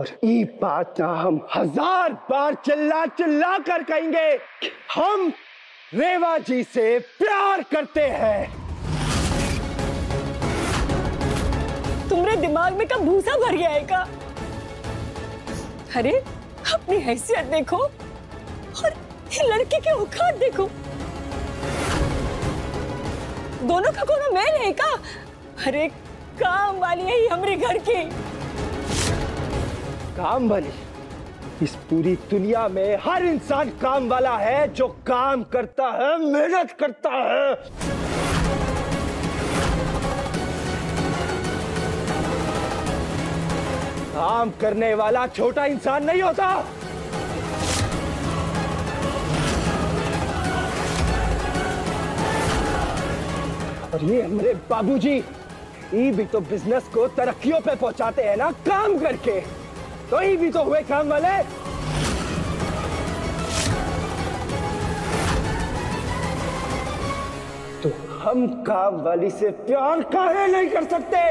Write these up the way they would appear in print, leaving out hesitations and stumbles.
और ये बात ना हम 1000 बार चिल्ला चिल्ला कर कहेंगे कि हम रेवा जी से प्यार करते हैं। तुम्हारे दिमाग में का भूसा भर गया है का? अरे अपनी हैसियत देखो और ये लड़के के औकात देखो। दोनों का कोनो मेल है का? अरे काम वाली है ही हमारे घर की। काम वाली? इस पूरी दुनिया में हर इंसान काम वाला है जो काम करता है, मेहनत करता है। काम करने वाला छोटा इंसान नहीं होता। और ये हमारे बाबूजी ये भी तो बिजनेस को तरक्कियों पे पहुंचाते हैं ना, काम करके। तो ये भी तो हुए काम वाले। तो हम काम वाली से प्यार काहे नहीं कर सकते?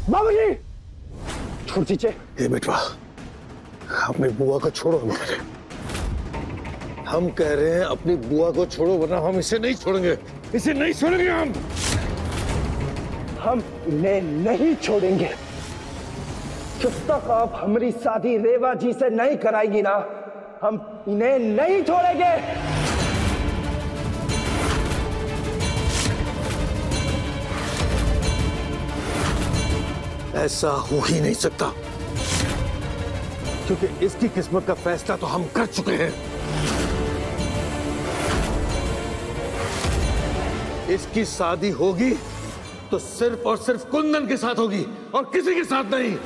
बाबूजी छोड़ दीजिए। ये बेटवा अपनी बुआ को छोड़ो। हम कह रहे हैं अपनी बुआ को छोड़ो, वरना हम इसे नहीं छोड़ेंगे, इसे नहीं छोड़ेंगे हम इन्हें नहीं छोड़ेंगे। जब तक आप हमारी शादी रेवा जी से नहीं कराएगी ना, हम इन्हें नहीं छोड़ेंगे। ऐसा हो ही नहीं सकता, क्योंकि इसकी किस्मत का फैसला तो हम कर चुके हैं। इसकी शादी होगी तो सिर्फ और सिर्फ कुंदन के साथ होगी और किसी के साथ नहीं।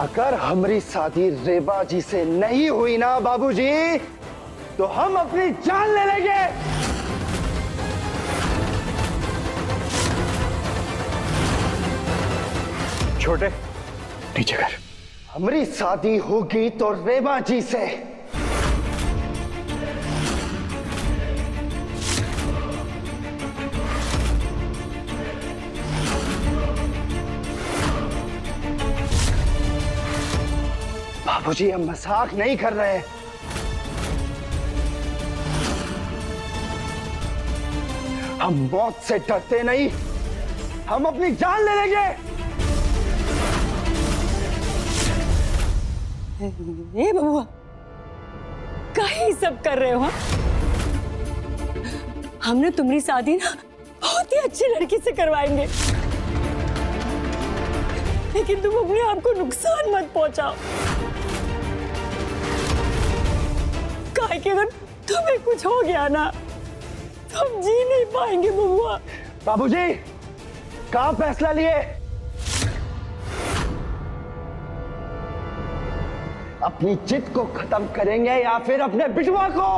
अगर हमारी शादी रेवा जी से नहीं हुई ना बाबूजी, तो हम अपनी जान ले लेंगे। छोटे नीचे कर। हमारी शादी होगी तो रेवा जी से। बाबूजी हम मजाक नहीं कर रहे हैं। हम मौत से डरते नहीं, हम अपनी जान ले लेंगे। ए बबुआ, काहे सब कर रहे हो? हमने तुम्हारी शादी ना बहुत ही अच्छी लड़की से करवाएंगे, लेकिन तुम अपने आप को नुकसान मत पहुंचाओ। काहे कि अगर तुम्हें कुछ हो गया ना, तो हम जी नहीं पाएंगे बबुआ। बाबूजी क्या फैसला लिए? अपनी जिद को खत्म करेंगे या फिर अपने बिटवा को?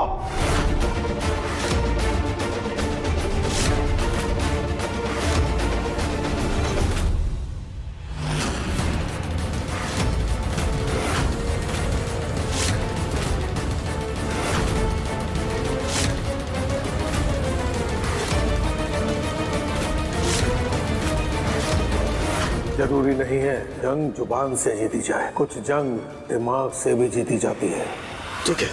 जरूरी नहीं है जंग जुबान से जीती जाए, कुछ जंग दिमाग से भी जीती जाती है। ठीक है?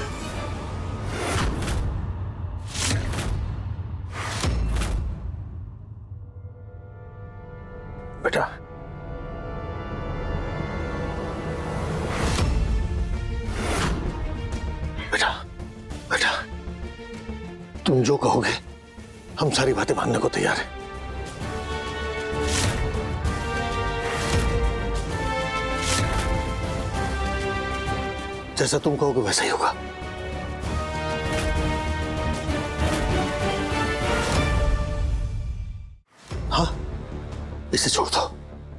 बेटा, बेटा, बेटा, तुम जो कहोगे हम सारी बातें मानने को तैयार हैं। जैसा तुम कहोगे वैसा ही होगा। हाँ, इसे छोड़ दो,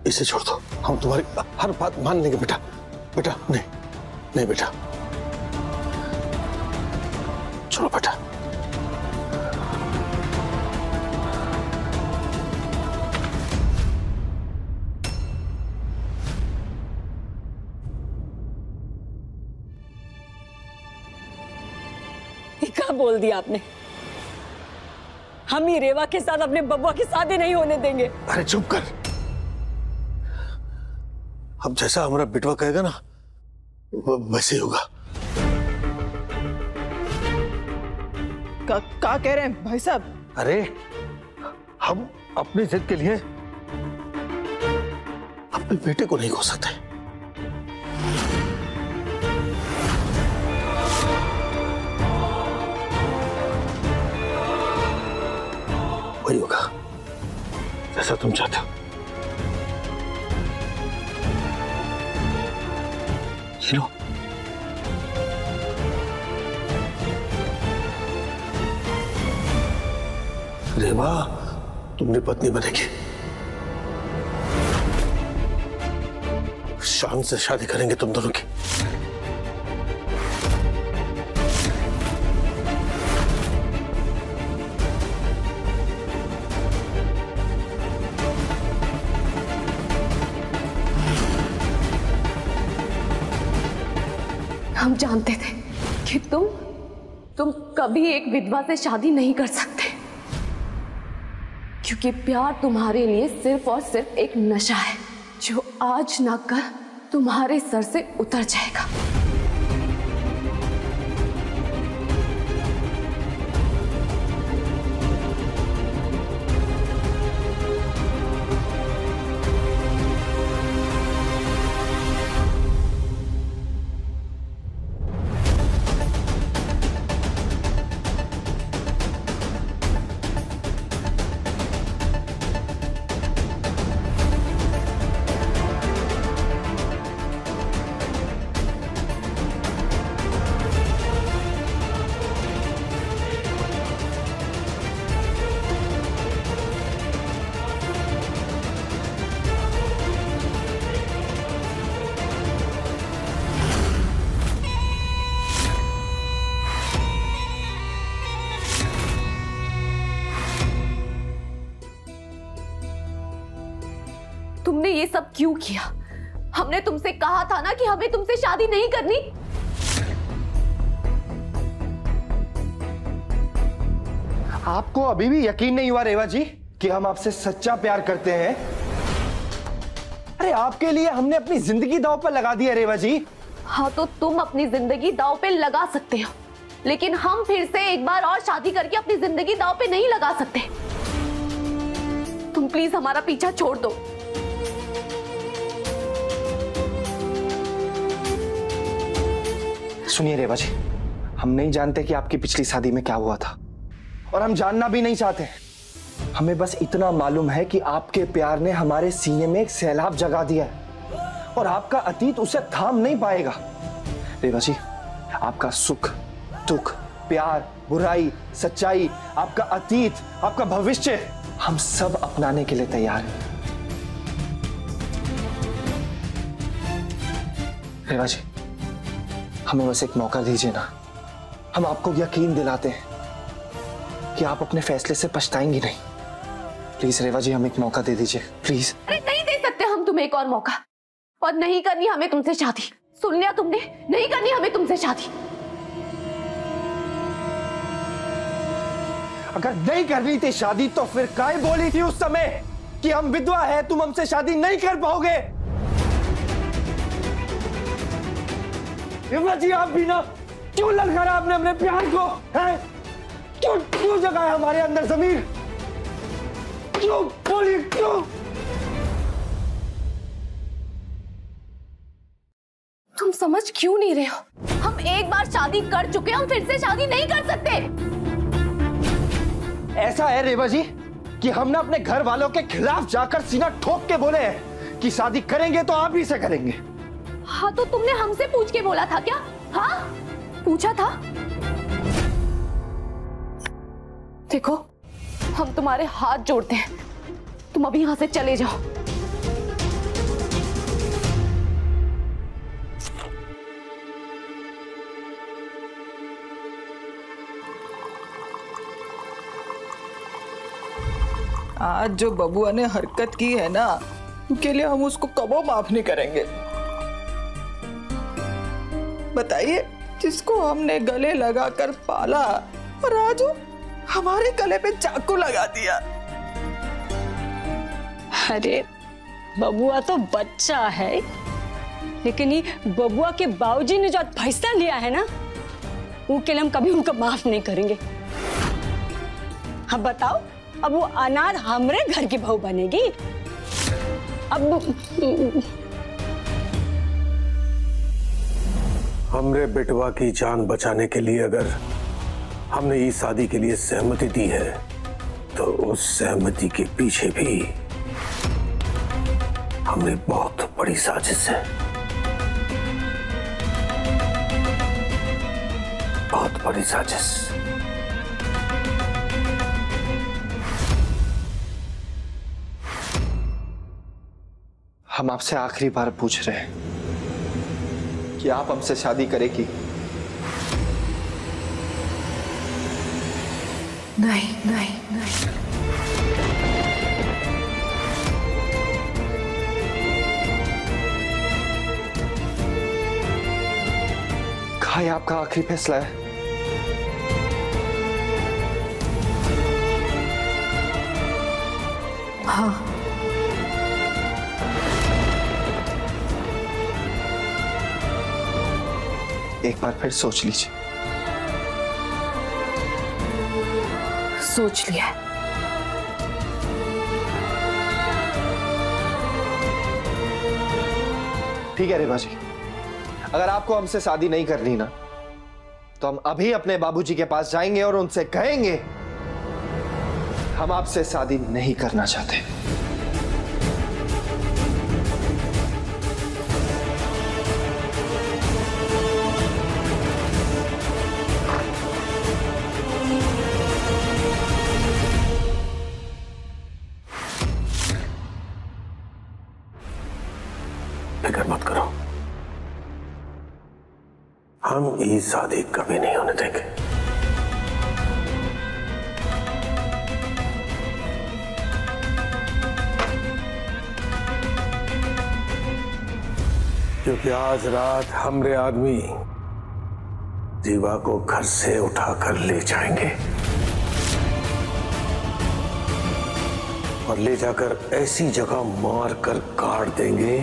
इसे छोड़ दो। हम तुम्हारी हर बात मान लेंगे बेटा। बेटा नहीं, नहीं बेटा, छोड़ो बेटा। क्या बोल दिया आपने? हम ही रेवा के साथ अपने बब्बुआ की शादी नहीं होने देंगे। अरे चुप कर। अब जैसा हमारा बिटवा कहेगा ना वैसे ही होगा। क्या कह रहे हैं भाई साहब? अरे हम अपनी जिद के लिए अपने बेटे को नहीं खो सकते। वही होगा जैसा तुम चाहते हो। ये लो। रेवा तुमने पत्नी बनेगी। शान से शादी करेंगे तुम दोनों की। हम जानते थे कि तुम कभी एक विधवा से शादी नहीं कर सकते, क्योंकि प्यार तुम्हारे लिए सिर्फ और सिर्फ एक नशा है जो आज ना कल तुम्हारे सर से उतर जाएगा। तुमने ये सब क्यों किया? हमने तुमसे कहा था ना कि हमें तुमसे शादी नहीं करनी। आपको अभी भी यकीन नहीं हुआ रेवा जी कि हम आपसे सच्चा प्यार करते हैं? अरे आपके लिए हमने अपनी जिंदगी दांव पर लगा दी है रेवा जी। हाँ तो तुम अपनी जिंदगी दांव पे लगा सकते हो, लेकिन हम फिर से एक बार और शादी करके अपनी जिंदगी दांव पे नहीं लगा सकते। तुम प्लीज हमारा पीछा छोड़ दो। सुनिए रेवा जी, हम नहीं जानते कि आपकी पिछली शादी में क्या हुआ था, और हम जानना भी नहीं चाहते। हमें बस इतना मालूम है कि आपके प्यार ने हमारे सीने में एक सैलाब जगा दिया है, और आपका अतीत उसे थाम नहीं पाएगा। रेवा जी, आपका सुख, दुख, प्यार, बुराई, सच्चाई, आपका अतीत, आपका भविष्य, हम सब अपनाने के लिए तैयार हैं। रेवा जी, हमें बस एक मौका दीजिए ना। हम आपको यकीन दिलाते हैं कि आप अपने फैसले से पछताएंगी नहीं। प्लीज रेवा जी, हमें एक मौका दे दीजिए प्लीज। अरे नहीं दे सकते हम तुम्हें एक और मौका, और नहीं करनी हमें तुमसे शादी। सुन लिया तुमने? नहीं करनी हमें तुमसे शादी। अगर नहीं करनी थी शादी तो फिर काहे बोली थी उस समय? कि हम विधवा है, तुम हमसे शादी नहीं कर पाओगे। रेवा जी आप भी ना, क्यों ललकारा आपने अपने प्यार को, है? क्यों जगाया हमारे अंदर ज़मीर? क्यों बोलिए, क्यों? तुम समझ क्यों नहीं रहे हो? हम एक बार शादी कर चुके हैं, हम फिर से शादी नहीं कर सकते। ऐसा है रेवा जी कि हम ना अपने घर वालों के खिलाफ जाकर सीना ठोक के बोले हैं कि शादी करेंगे तो आप ही से करेंगे। हाँ तो तुमने हमसे पूछ के बोला था क्या? हाँ पूछा था। देखो हम तुम्हारे हाथ जोड़ते हैं, तुम अभी यहां से चले जाओ। आज जो बबुआ ने हरकत की है ना, उसके लिए हम उसको कबो माफ नहीं करेंगे। बताइए, जिसको हमने गले लगाकर पाला और आज वो हमारे गले पे चाकू लगा दिया। अरे बबुआ तो बच्चा है, लेकिन ये बबुआ के बाबूजी ने जो फैसला लिया है ना, उसके लिए हम कभी उनको माफ नहीं करेंगे। अब बताओ, अब वो अनाथ हमरे घर की बहू बनेगी? अब हमरे बेटवा की जान बचाने के लिए अगर हमने इस शादी के लिए सहमति दी है, तो उस सहमति के पीछे भी हमने बहुत बड़ी साजिश है, बहुत बड़ी साजिश। हम आपसे आखिरी बार पूछ रहे हैं कि आप हमसे शादी करेगी? नहीं नहीं नहीं। कहा यह आपका आखिरी फैसला है? हाँ। एक बार फिर सोच लीजिए। सोच लिया। ठीक है रेवा जी, अगर आपको हमसे शादी नहीं करनी ना, तो हम अभी अपने बाबूजी के पास जाएंगे और उनसे कहेंगे हम आपसे शादी नहीं करना चाहते। फिक्र मत करो, हम ये शादी कभी नहीं होने देंगे। क्योंकि आज रात हमरे आदमी जीवा को घर से उठाकर ले जाएंगे और ले जाकर ऐसी जगह मार कर काट देंगे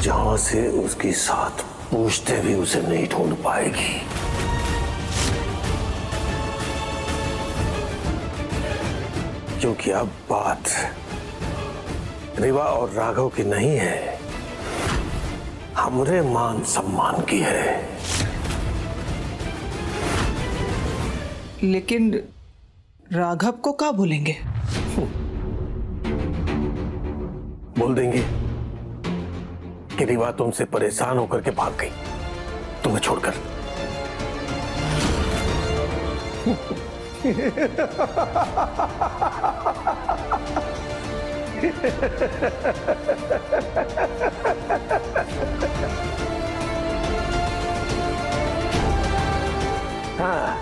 जहां से उसकी साथ पूछते भी उसे नहीं ढूंढ पाएगी। क्योंकि अब बात रेवा और राघव की नहीं है, हमरे मान सम्मान की है। लेकिन राघव को क्या बोलेंगे? बोल देंगे कि रेवा तुमसे परेशान होकर के भाग गई, तुम्हें छोड़कर। हाँ,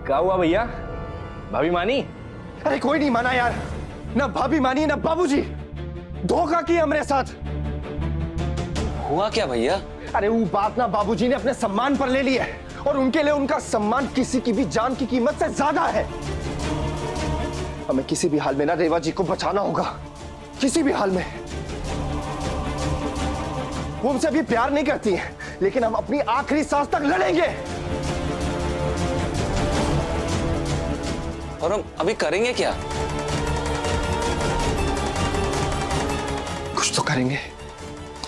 क्या हुआ भैया? भाभी मानी? अरे कोई नहीं माना यार, ना भाभी मानी ना बाबूजी। धोखा किया हमारे साथ। हुआ क्या भैया? अरे वो बात ना बाबूजी ने अपने सम्मान पर ले ली है और उनके लिए उनका सम्मान किसी की भी जान की कीमत से ज्यादा है। हमें किसी भी हाल में ना रेवा जी को बचाना होगा, किसी भी हाल में। वो हमसे अभी प्यार नहीं करती है, लेकिन हम अपनी आखिरी सांस तक लड़ेंगे। और हम अभी करेंगे क्या? कुछ तो करेंगे,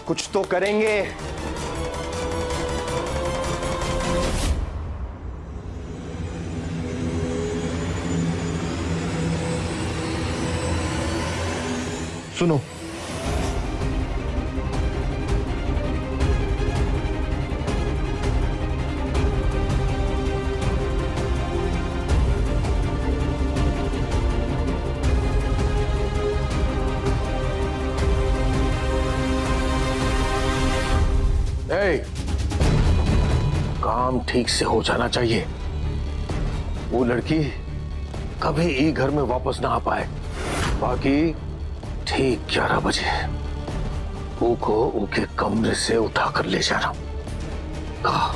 कुछ तो करेंगे। सुनो, काम ठीक से हो जाना चाहिए। वो लड़की कभी ई घर में वापस ना आ पाए। बाकी ठीक 11 बजे वो को उनके कमरे से उठाकर ले जाना। कहा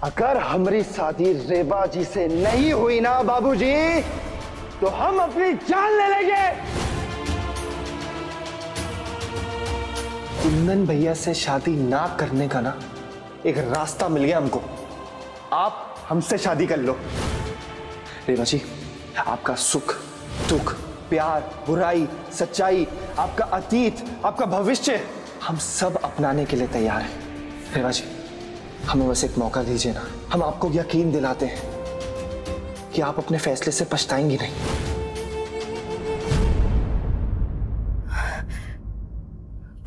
अगर हमारी शादी रेवा जी से नहीं हुई ना बाबूजी, तो हम अपनी जान ले लेंगे। कुंदन भैया से शादी ना करने का ना एक रास्ता मिल गया हमको। आप हमसे शादी कर लो। रेवा जी, आपका सुख दुख, प्यार, बुराई, सच्चाई, आपका अतीत, आपका भविष्य, हम सब अपनाने के लिए तैयार हैं। रेवा जी, हमें बस एक मौका दीजिए ना। हम आपको यकीन दिलाते हैं कि आप अपने फैसले से पछताएंगी नहीं।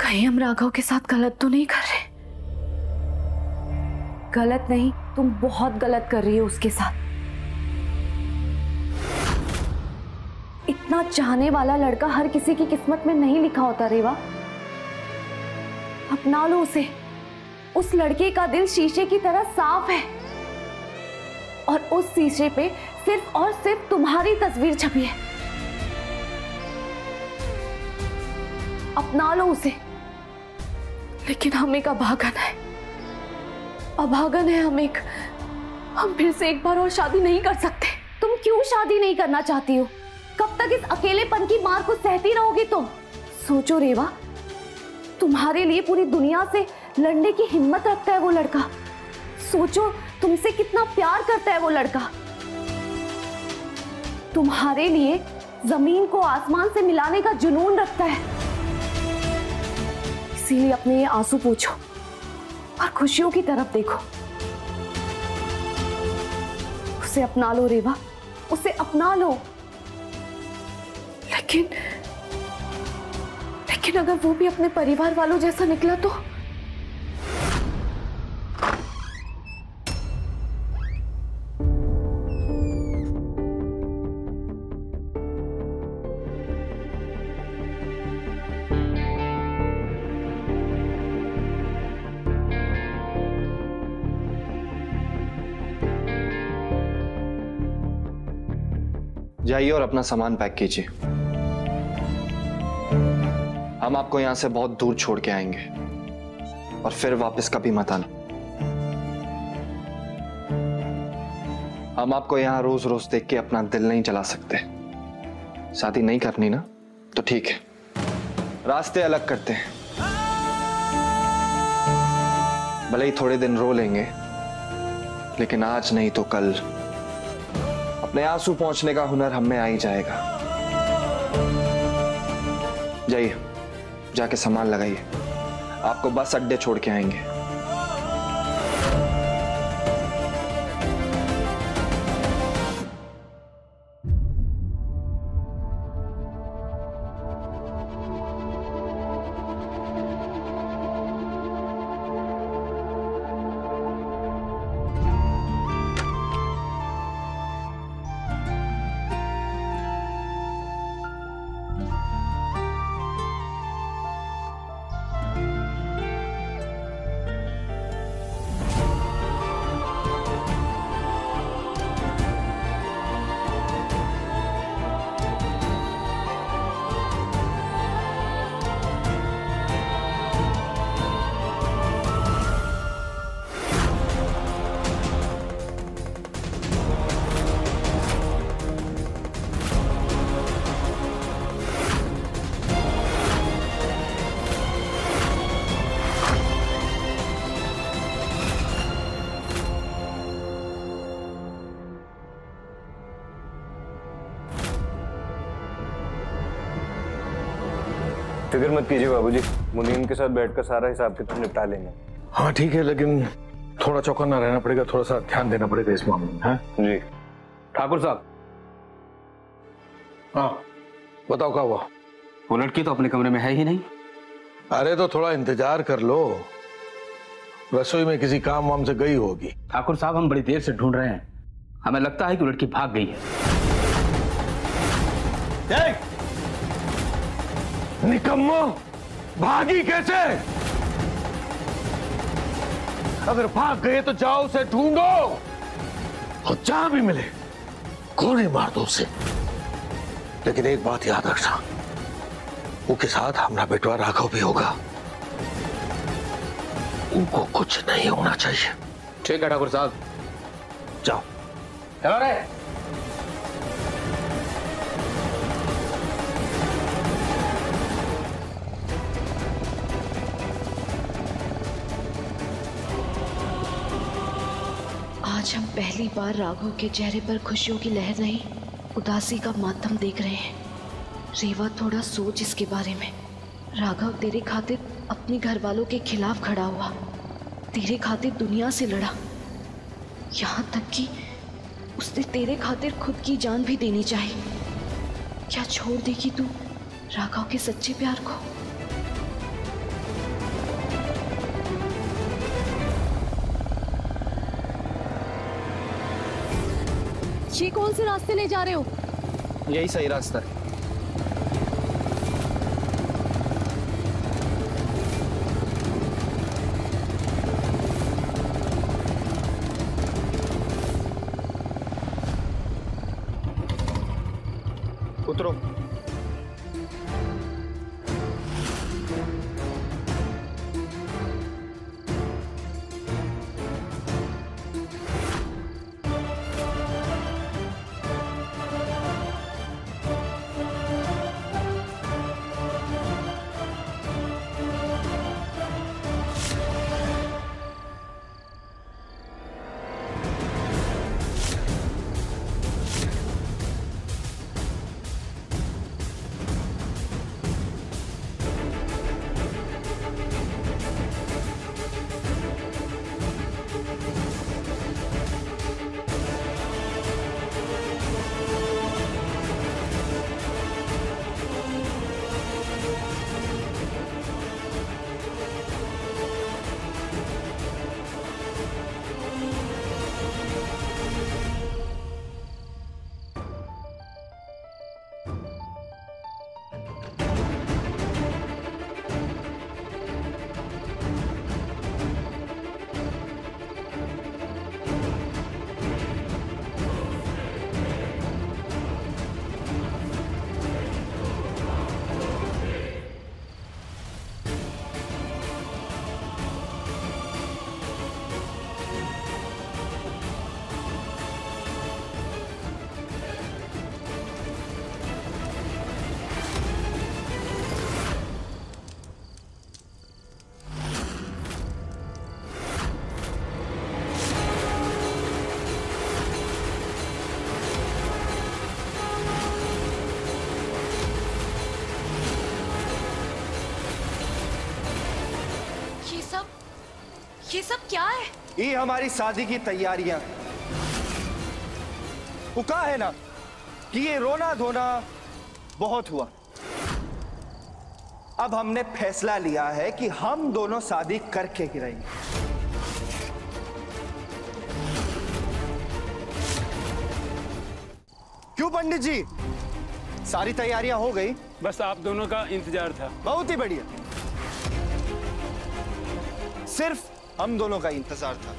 कहीं हम राघव के साथ गलत तो नहीं कर रहे? गलत नहीं, तुम बहुत गलत कर रही हो उसके साथ। इतना चाहने वाला लड़का हर किसी की किस्मत में नहीं लिखा होता रेवा। अपना लो उसे। उस लड़के का दिल शीशे की तरह साफ है और उस शीशे पे सिर्फ और सिर्फ तुम्हारी तस्वीर छपी है। अपना लो उसे। लेकिन हम एक अभागन है, अभागन है हम एक। हम फिर से एक बार और शादी नहीं कर सकते। तुम क्यों शादी नहीं करना चाहती हो? कब तक इस अकेलेपन की मार को सहती रहोगी तुम? सोचो रेवा, तुम्हारे लिए पूरी दुनिया से लड़ने की हिम्मत रखता है वो लड़का। सोचो तुमसे कितना प्यार करता है वो लड़का। तुम्हारे लिए जमीन को आसमान से मिलाने का जुनून रखता है। इसीलिए अपने ये आंसू पोंछो और खुशियों की तरफ देखो। उसे अपना लो रेवा, उसे अपना लो। लेकिन अगर वो भी अपने परिवार वालों जैसा निकला तो? जाइए और अपना सामान पैक कीजिए। हम आपको यहां से बहुत दूर छोड़ के आएंगे और फिर वापस कभी मत आना। हम आपको यहां रोज रोज देख के अपना दिल नहीं जला सकते। शादी नहीं करनी ना, तो ठीक है, रास्ते अलग करते हैं। भले ही थोड़े दिन रो लेंगे, लेकिन आज नहीं तो कल अपने आंसू पहुंचने का हुनर हम में आ ही जाएगा। जाइए, जाके सामान लगाइए। आपको बस अड्डे छोड़ के आएंगे। फिक्र मत कीजिए बाबूजी, मुनीम के साथ बैठकर सारा हिसाब किताब निपटा लेंगे। हाँ ठीक है, लेकिन थोड़ा चौकन्ना रहना पड़ेगा, थोड़ा सा ध्यान देना पड़ेगा इस मामले में। हाँ जी ठाकुर साहब। हाँ बताओ क्या हुआ? वो लड़की तो अपने कमरे में है ही नहीं। अरे तो थोड़ा इंतजार कर लो, रसोई में किसी काम वाम से गई होगी। ठाकुर साहब हम बड़ी देर से ढूंढ रहे हैं, हमें लगता है कि वो लड़की भाग गई है। निकम्मो, भागी कैसे? अगर भाग गए तो जाओ उसे ढूंढो और जहां भी मिले गोली मार दो उसे। लेकिन एक बात याद रखना, उनके साथ हमारा बेटवा राघव भी होगा, उनको कुछ नहीं होना चाहिए। ठीक है ठाकुर साहब, जाओ। चलो रे। आज हम पहली बार राघव के चेहरे पर खुशियों की लहर नहीं, उदासी का मातम देख रहे हैं। रेवा थोड़ा सोच इसके बारे में। राघव तेरे खातिर अपने घर वालों के खिलाफ खड़ा हुआ, तेरे खातिर दुनिया से लड़ा, यहाँ तक कि उसने तेरे खातिर खुद की जान भी देनी चाहिए। क्या छोड़ देगी तू राघव के सच्चे प्यार को? ये कौन से रास्ते ले जा रहे हो? यही सही रास्ता है। उतरो। ये सब क्या है? ये हमारी शादी की तैयारियां। वो कहा है ना कि ये रोना धोना बहुत हुआ। अब हमने फैसला लिया है कि हम दोनों शादी करके गिरेंगे। क्यों पंडित जी, सारी तैयारियां हो गई? बस आप दोनों का इंतजार था। बहुत ही बढ़िया, सिर्फ हम दोनों का इंतजार था।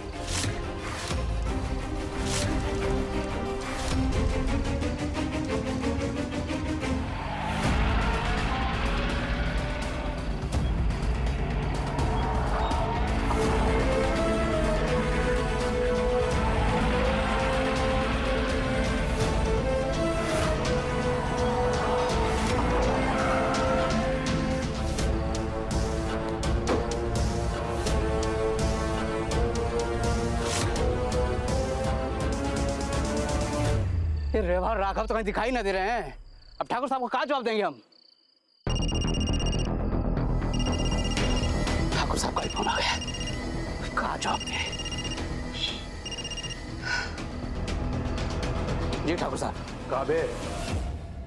रेवा और राघव तो कहीं दिखाई ना दे रहे हैं। अब ठाकुर साहब को क्या जवाब देंगे हम? ठाकुर साहब का फोन आ गया। कहाँ जवाब दे? जी ठाकुर साहब। कहाँ बे?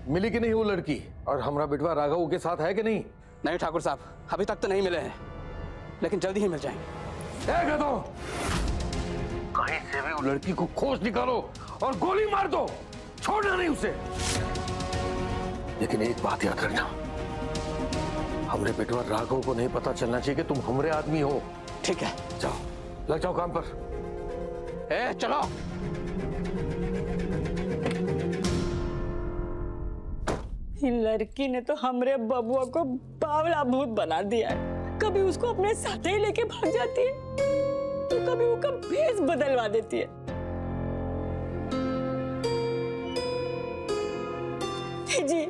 मिली कि नहीं वो लड़की? और हमारा बेटवा राघव के साथ है कि नहीं? नहीं ठाकुर साहब, अभी तक तो नहीं मिले हैं, लेकिन जल्दी ही मिल जाएंगे। कहीं से भी वो लड़की को खोज निकालो और गोली मार दो, छोड़ना नहीं उसे। लेकिन एक बात याद रखना, हमरे बेटवा राघव को नहीं पता चलना चाहिए कि तुम हमरे आदमी हो। ठीक है, जाओ, लग जाओ काम पर। चलो। लड़की ने तो हमरे बबुआ को बावला भूत बना दिया है। कभी उसको अपने साथ ही लेके भाग जाती है, तो कभी उसका भेष बदलवा देती है। जी,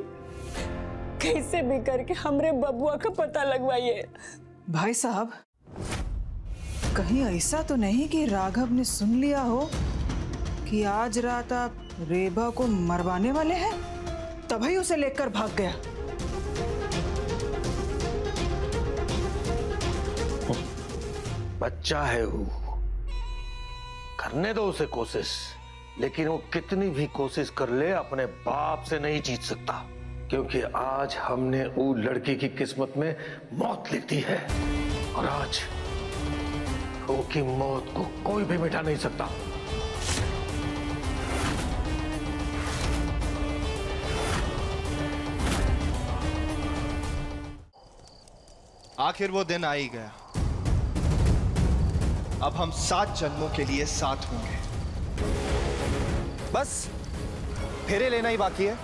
कैसे भी करके हमरे बबुआ का पता लगवाइए। भाई साहब, कहीं ऐसा तो नहीं कि राघव ने सुन लिया हो कि आज रात आप रेबा को मरवाने वाले हैं, तभी उसे लेकर भाग गया? बच्चा है वो, करने दो उसे कोशिश, लेकिन वो कितनी भी कोशिश कर ले अपने बाप से नहीं जीत सकता, क्योंकि आज हमने वो लड़की की किस्मत में मौत लिख दी है और आज वो की मौत को कोई भी मिटा नहीं सकता। आखिर वो दिन आ ही गया। अब हम 7 जन्मों के लिए साथ होंगे। बस फेरे लेना ही बाकी है।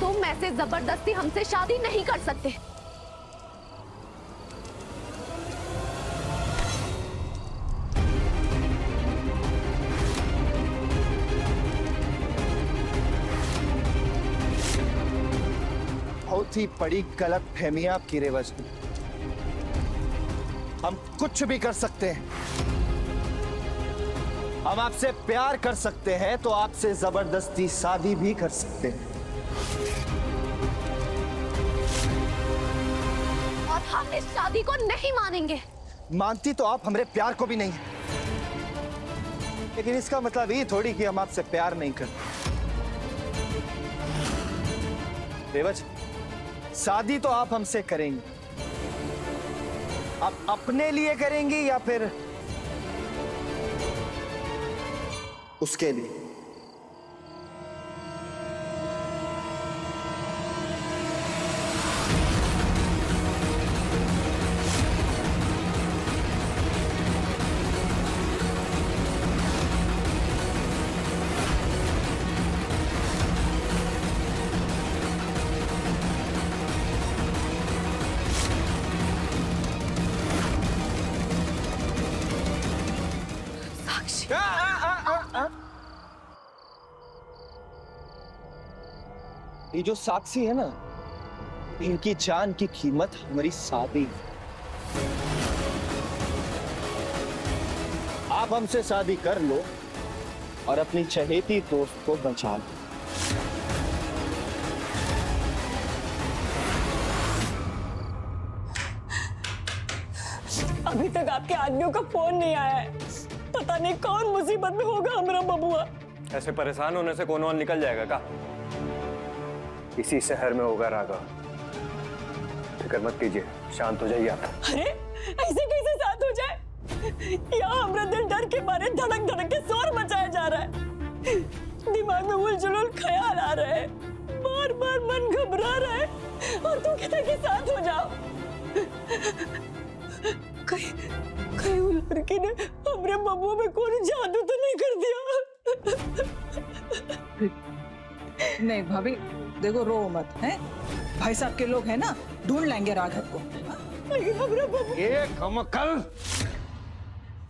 तुम ऐसे जबरदस्ती हमसे शादी नहीं कर सकते। बहुत ही बड़ी गलत फहमी आपकी रेवज। हम कुछ भी कर सकते हैं। हम आपसे प्यार कर सकते हैं तो आपसे जबरदस्ती शादी भी कर सकते हैं। और हम इस शादी को नहीं मानेंगे। मानती तो आप हमारे प्यार को भी नहीं, लेकिन इसका मतलब ये थोड़ी कि हम आपसे प्यार नहीं करते। रेवज, शादी तो आप हमसे करेंगे। आप अपने लिए करेंगे या फिर उसके लिए? ये जो साक्षी है ना, इनकी जान की कीमत हमारी शादी। आप हमसे शादी कर लो और अपनी चहेती दोस्त को बचा लो। अभी तक आपके आदमियों का फोन नहीं आया है। पता नहीं कौन मुसीबत में होगा हमारा बबुआ। ऐसे परेशान होने से कौन और निकल जाएगा का? इसी शहर में होगा राघव। फिक्र मत कीजिए, शांत हो जाइए आप। अरे ऐसे कैसे शांत हो जाए? यहाँ हमारा दिल डर के मारे धड़क धड़क के शोर मचाया जा रहा है। दिमाग में उलझुल ख्याल आ रहे हैं, बार बार मन घबरा रहा है, और तुम कहते कि शांत हो जाओ। कहीं वो लड़की ने हमारे बबुआ में कोई जादू तो नहीं कर दिया? नहीं भाभी, देखो रो मत, हैं? भाई साहब के लोग हैं ना, ढूंढ लेंगे राघव को। लेकिन हमारा बबुआ। एक कमकल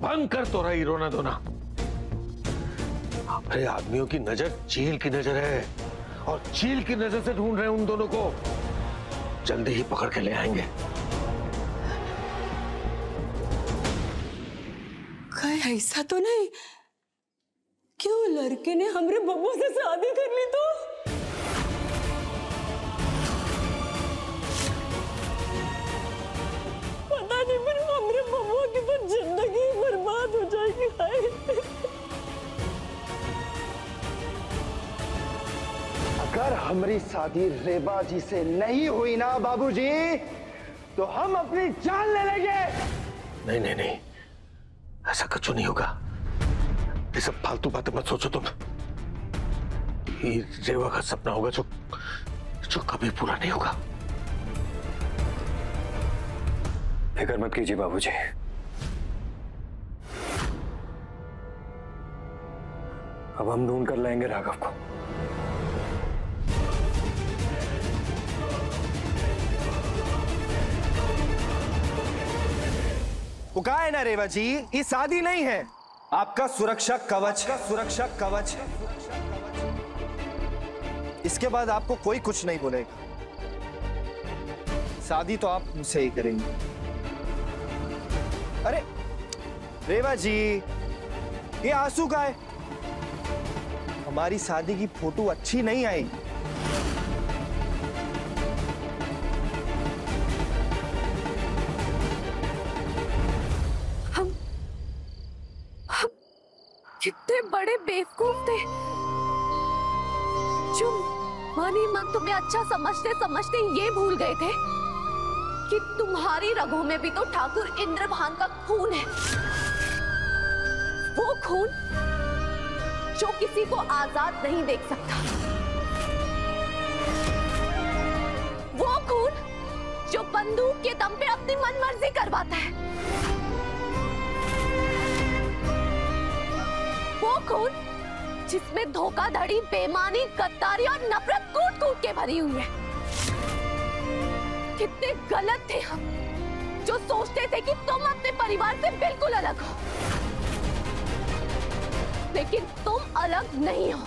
बंद कर तो रही रोना धोना। हमारे आदमियों की नजर चील की नजर है, और चील की नजर से ढूंढ रहे हैं उन दोनों को। जल्दी ही पकड़ के ले आएंगे। कहीं ऐसा तो नहीं क्यों लड़के ने हमरे बबुआ से शादी कर ली? तो हमारी शादी रेबा जी से नहीं हुई ना बाबूजी, तो हम अपनी जान ले लेंगे। नहीं नहीं नहीं, ऐसा कुछ नहीं होगा। ये सब फालतू बातें मत सोचो तुम। ये रेवा का सपना होगा जो कभी पूरा नहीं होगा। फिक्र मत कीजिए बाबूजी, अब हम ढूंढ कर लाएंगे राघव को। वो कहा है ना रेवा जी, ये शादी नहीं है, आपका सुरक्षा कवच है। सुरक्षा कवच है। इसके बाद आपको कोई कुछ नहीं बोलेगा। शादी तो आप मुझसे ही करेंगे। अरे रेवा जी, ये आंसू का है। हमारी शादी की फोटो अच्छी नहीं आई। हम कितने बड़े बेवकूफ थे जो मानी मन तुम्हें अच्छा समझते समझते ये भूल गए थे कि तुम्हारी रगों में भी तो ठाकुर इंद्रभान का खून है। वो खून जो किसी को आजाद नहीं देख सकता। वो खून जो बंदूक के दम पे अपनी मनमर्जी करवाता है। वो खून जिसमें धोखाधड़ी, बेईमानी, गद्दारी और नफरत कूट कूट के भरी हुई है। कितने गलत थे हम जो सोचते थे कि तुम अपने परिवार से बिल्कुल अलग हो, लेकिन तुम अलग नहीं हो।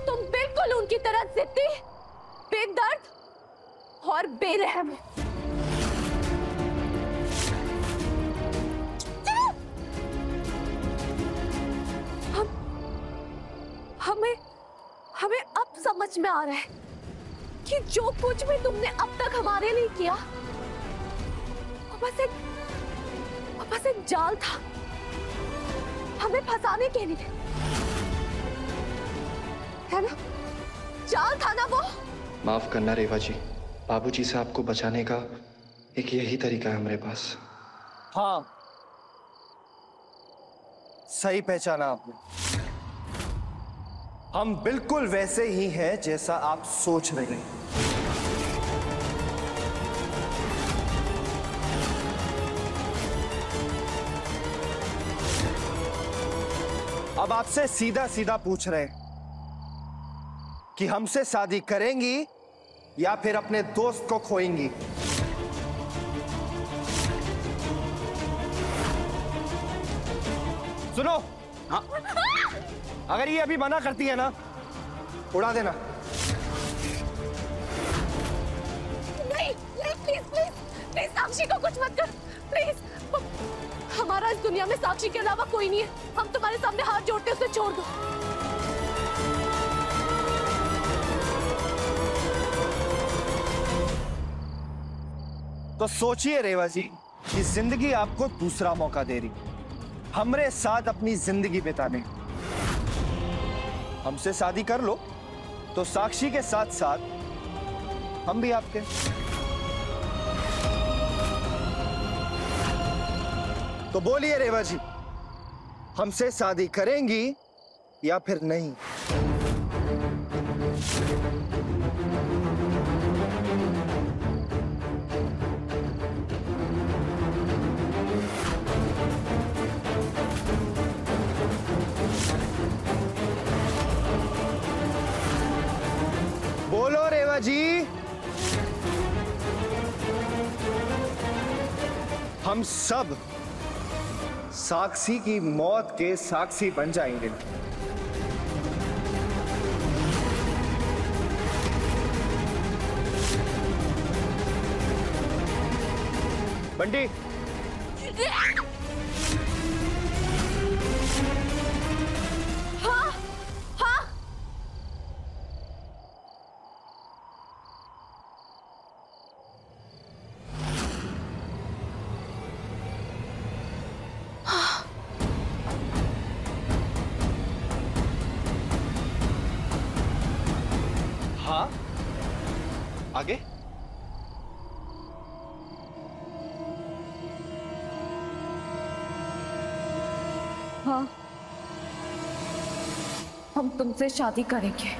तुम बिल्कुल उनकी तरह जिद्दी, बेदर्द और बेरहम हो। हमें अब समझ में आ रहा है कि जो कुछ भी तुमने अब तक हमारे लिए किया वो बस एक जाल था, हमें फंसाने के लिए, है ना? जाल था ना वो। माफ करना रेवा जी, बाबूजी से आपको बचाने का एक यही तरीका है हमारे पास। हाँ, सही पहचाना आपने। हम बिल्कुल वैसे ही हैं जैसा आप सोच रहे हैं। अब आपसे सीधा सीधा पूछ रहे हैं कि हमसे शादी करेंगी या फिर अपने दोस्त को खोएंगी? सुनो, हाँ? अगर ये अभी मना करती है ना, उड़ा देना। नहीं, प्लीज प्लीज प्लीज साक्षी को कुछ मत कर, प्लीज। हमारा इस दुनिया में साक्षी के अलावा कोई नहीं है। हम तुम्हारे सामने हाथ जोड़ते उसे छोड़ दो। तो सोचिए रेवा जी कि जिंदगी आपको दूसरा मौका दे रही, हमरे साथ अपनी जिंदगी बिताने। हमसे शादी कर लो तो साक्षी के साथ साथ हम भी आपके। तो बोलिए रेवा जी, हमसे शादी करेंगी या फिर नहीं? बोलो रेवा जी। हम सब साक्षी की मौत के साक्षी बन जाएंगे। बंटी, हाँ हाँ, आगे? हाँ, हम तुमसे शादी करेंगे।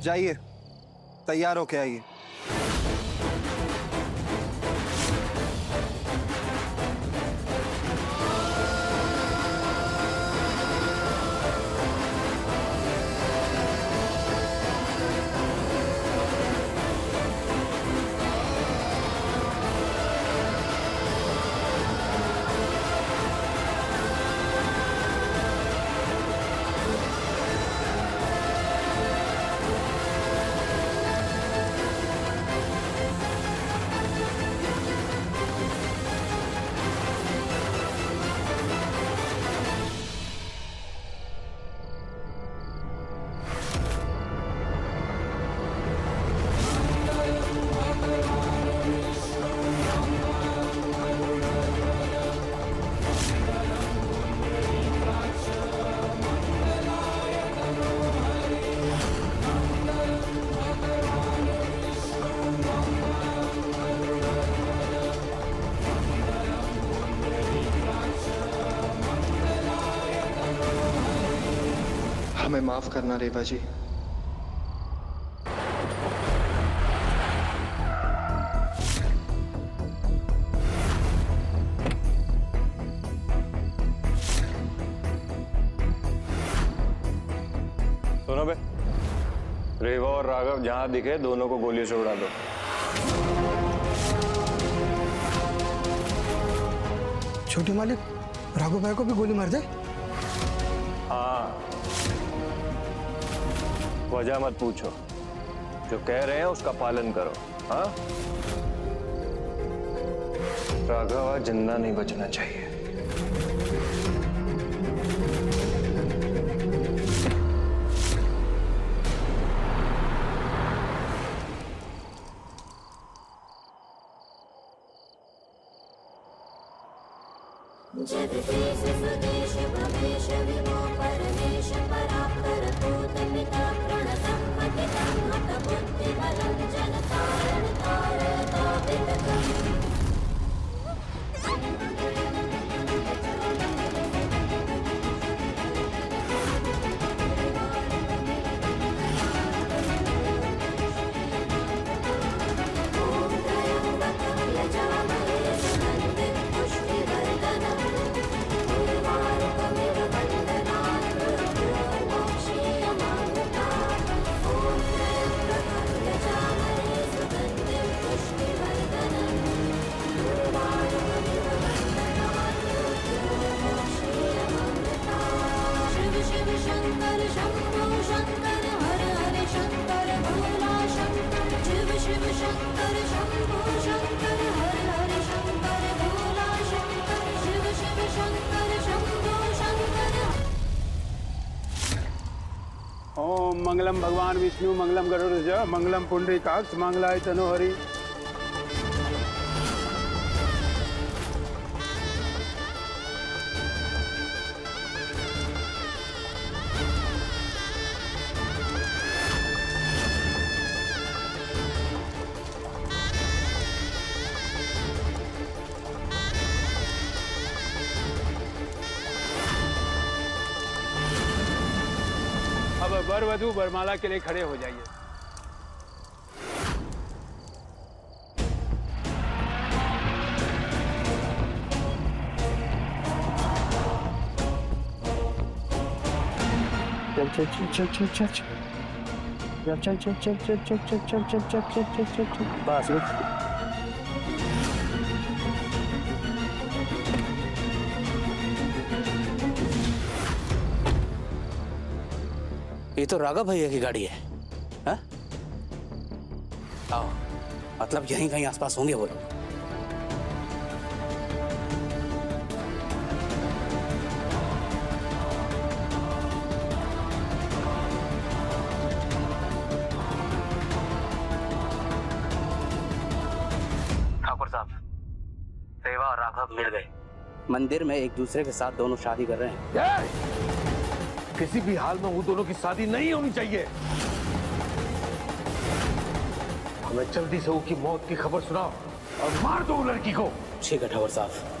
जाइए, तैयार होके आइए। हमें माफ करना रेबा जी। सुनो बे, रेवा और राघव जहां दिखे दोनों को गोलियों से उड़ा दो। छोटे मालिक, राघव भाई को भी गोली मार दे? हाँ, वजह मत पूछो, जो कह रहे हैं उसका पालन करो। हाँ, राघव आज जिंदा नहीं बचना चाहिए। जगदीश सुदेश भवेश विभो परमेश परात्परतो तन्निता प्रणसम्मतितं हतबुद्धिबलं जनतारण तारतापितकम्। ओम मंगलम भगवान विष्णु मंगलम गरुड़ध्वज मंगलम पुंडरीकाक्ष मंगलाय तनोहरि। अब वर वधू वरमाला के लिए खड़े हो जाइए। चल चल चल चल चल चल। चल चल चल चल चल चल चल चल चल चल चल चल चल बस रुक। ये तो राघव भैया की गाड़ी है। हाँ? आओ, मतलब यहीं कहीं आसपास होंगे वो लोग। ठाकुर साहब, रेवा और राघव मिल गए। मंदिर में एक दूसरे के साथ दोनों शादी कर रहे हैं। किसी भी हाल में वो दोनों की शादी नहीं होनी चाहिए। हमें जल्दी से उसकी मौत की खबर सुनाओ और मार दो लड़की को। ठीक है ठाकुर साहब।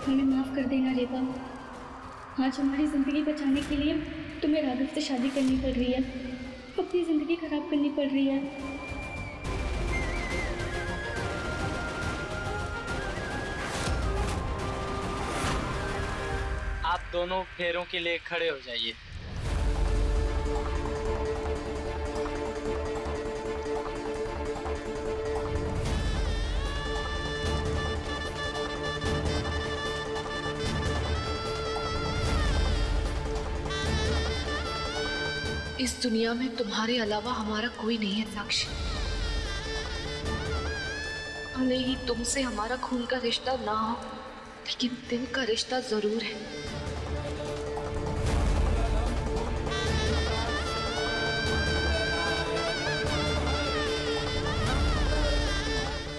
हमें माफ कर देना रेबा। आज हमारी जिंदगी बचाने के लिए तुम्हें राघव से शादी करनी पड़ रही है, अपनी जिंदगी खराब करनी पड़ रही है। आप दोनों फेरों के लिए खड़े हो जाइए। इस दुनिया में तुम्हारे अलावा हमारा कोई नहीं है साक्षी। भले ही तुमसे हमारा खून का रिश्ता ना हो, लेकिन दिल का रिश्ता जरूर है।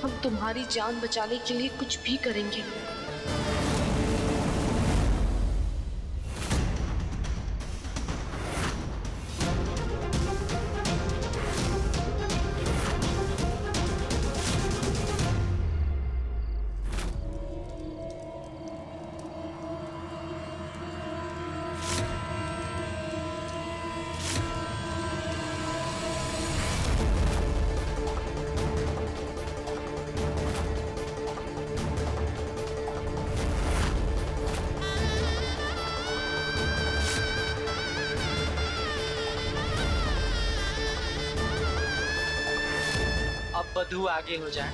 हम तुम्हारी जान बचाने के लिए कुछ भी करेंगे। वधू आगे हो जाए।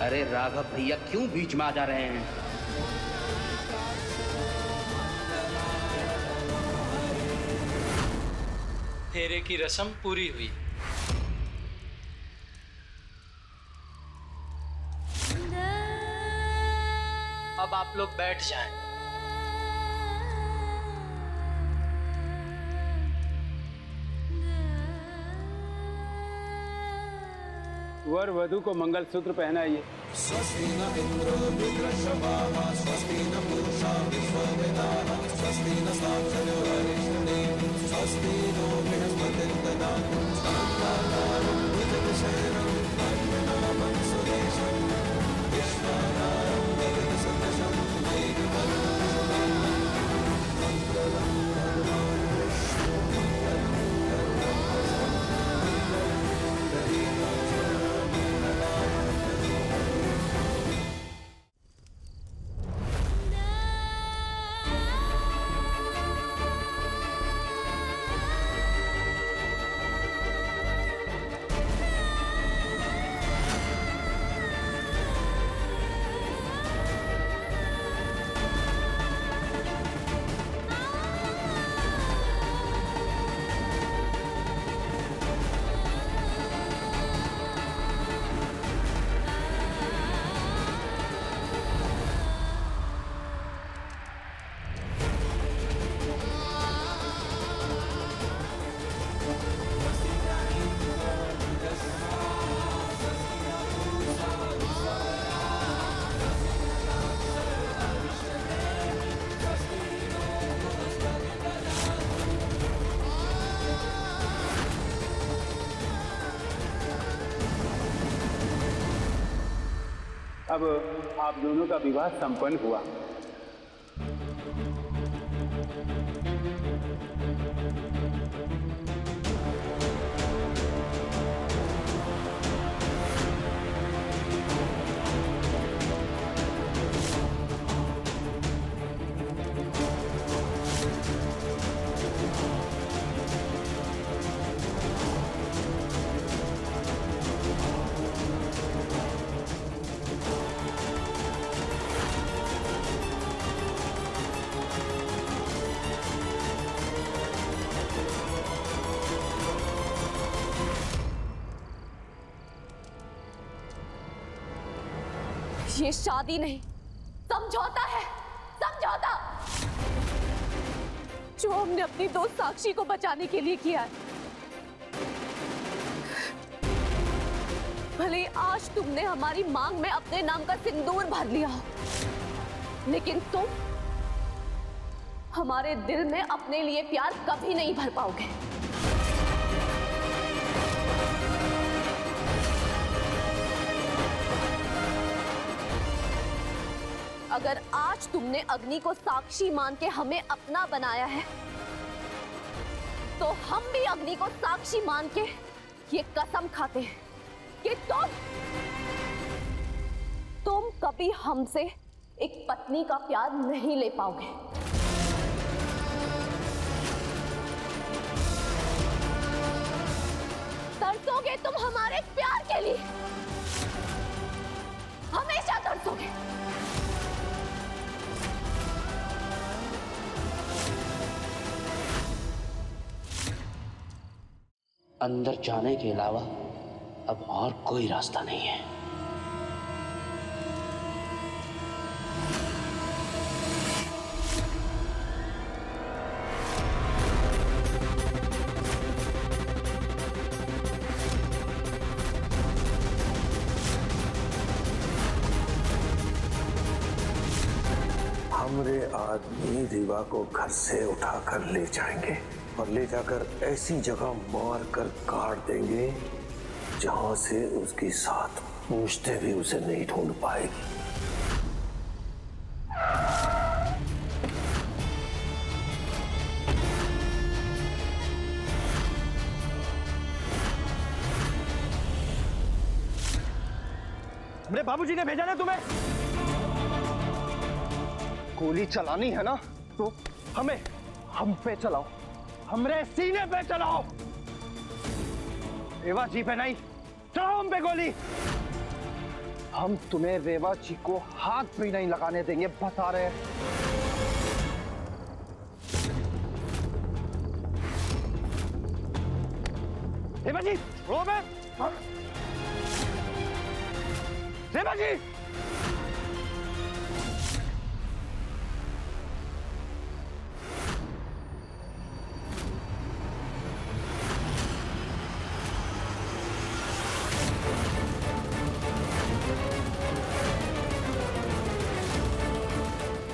अरे राघव भैया क्यों बीच में आ जा रहे हैं? फेरे की रस्म पूरी हुई। अब आप लोग बैठ जाएं। वर वधु को मंगलसूत्र पहनाइए। स्वस्ति न इंद्रो वृत्रशवाः स्वस्ति न पूषा विश्ववेदाः स्वस्ति न साक्षरो हरिष्ठनेमिः स्वस्ति नो बृहस्पतिर्ददातु शान्ताकारं भुजगशयनं पद्मनाभं सुरेशं विश्वाधारं गगनसदृशं मेघवर्णं मङ्गलं भगवान् विष्णु अब आप दोनों का विवाह संपन्न हुआ। ये शादी नहीं, समझौता है, समझौता जो हमने अपनी दोस्त साक्षी को बचाने के लिए किया है। भले आज तुमने हमारी मांग में अपने नाम का सिंदूर भर लिया हो, लेकिन तुम हमारे दिल में अपने लिए प्यार कभी नहीं भर पाओगे। अगर आज तुमने अग्नि को साक्षी मान के हमें अपना बनाया है, तो हम भी अग्नि को साक्षी मान के ये कसम खाते हैं कि तुम कभी हमसे एक पत्नी का प्यार नहीं ले पाओगे। तरसोगे तुम हमारे प्यार के लिए, हमेशा तरसोगे। अंदर जाने के अलावा अब और कोई रास्ता नहीं है। हमरे आदमी रीवा को घर से उठाकर ले जाएंगे और ले जाकर ऐसी जगह मार कर काट देंगे जहां से उसके साथ पूछते भी उसे नहीं ढूंढ पाएगी। मेरे बाबूजी ने भेजा ना तुम्हें? गोली चलानी है ना तो हम पे चलाओ, हमरे सीने पे चलाओ। रेवा जी पे नहीं, चलाओ हम पे गोली। हम तुम्हें रेवा जी को हाथ भी नहीं लगाने देंगे, बता रहे हैं। रेबा जी, रो मैं। रेबा जी,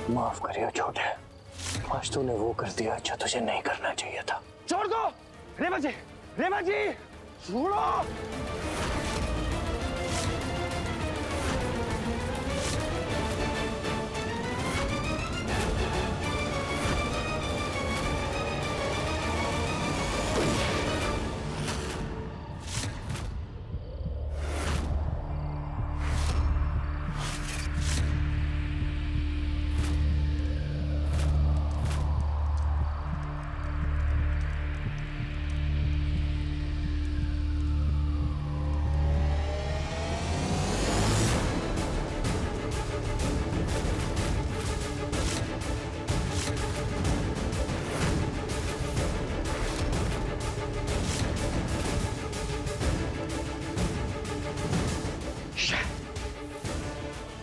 माफ करियो छोटे, आज तूने वो कर दिया जो तुझे नहीं करना चाहिए था। छोड़ दो रेबा जी, रेबा जी छोड़ो।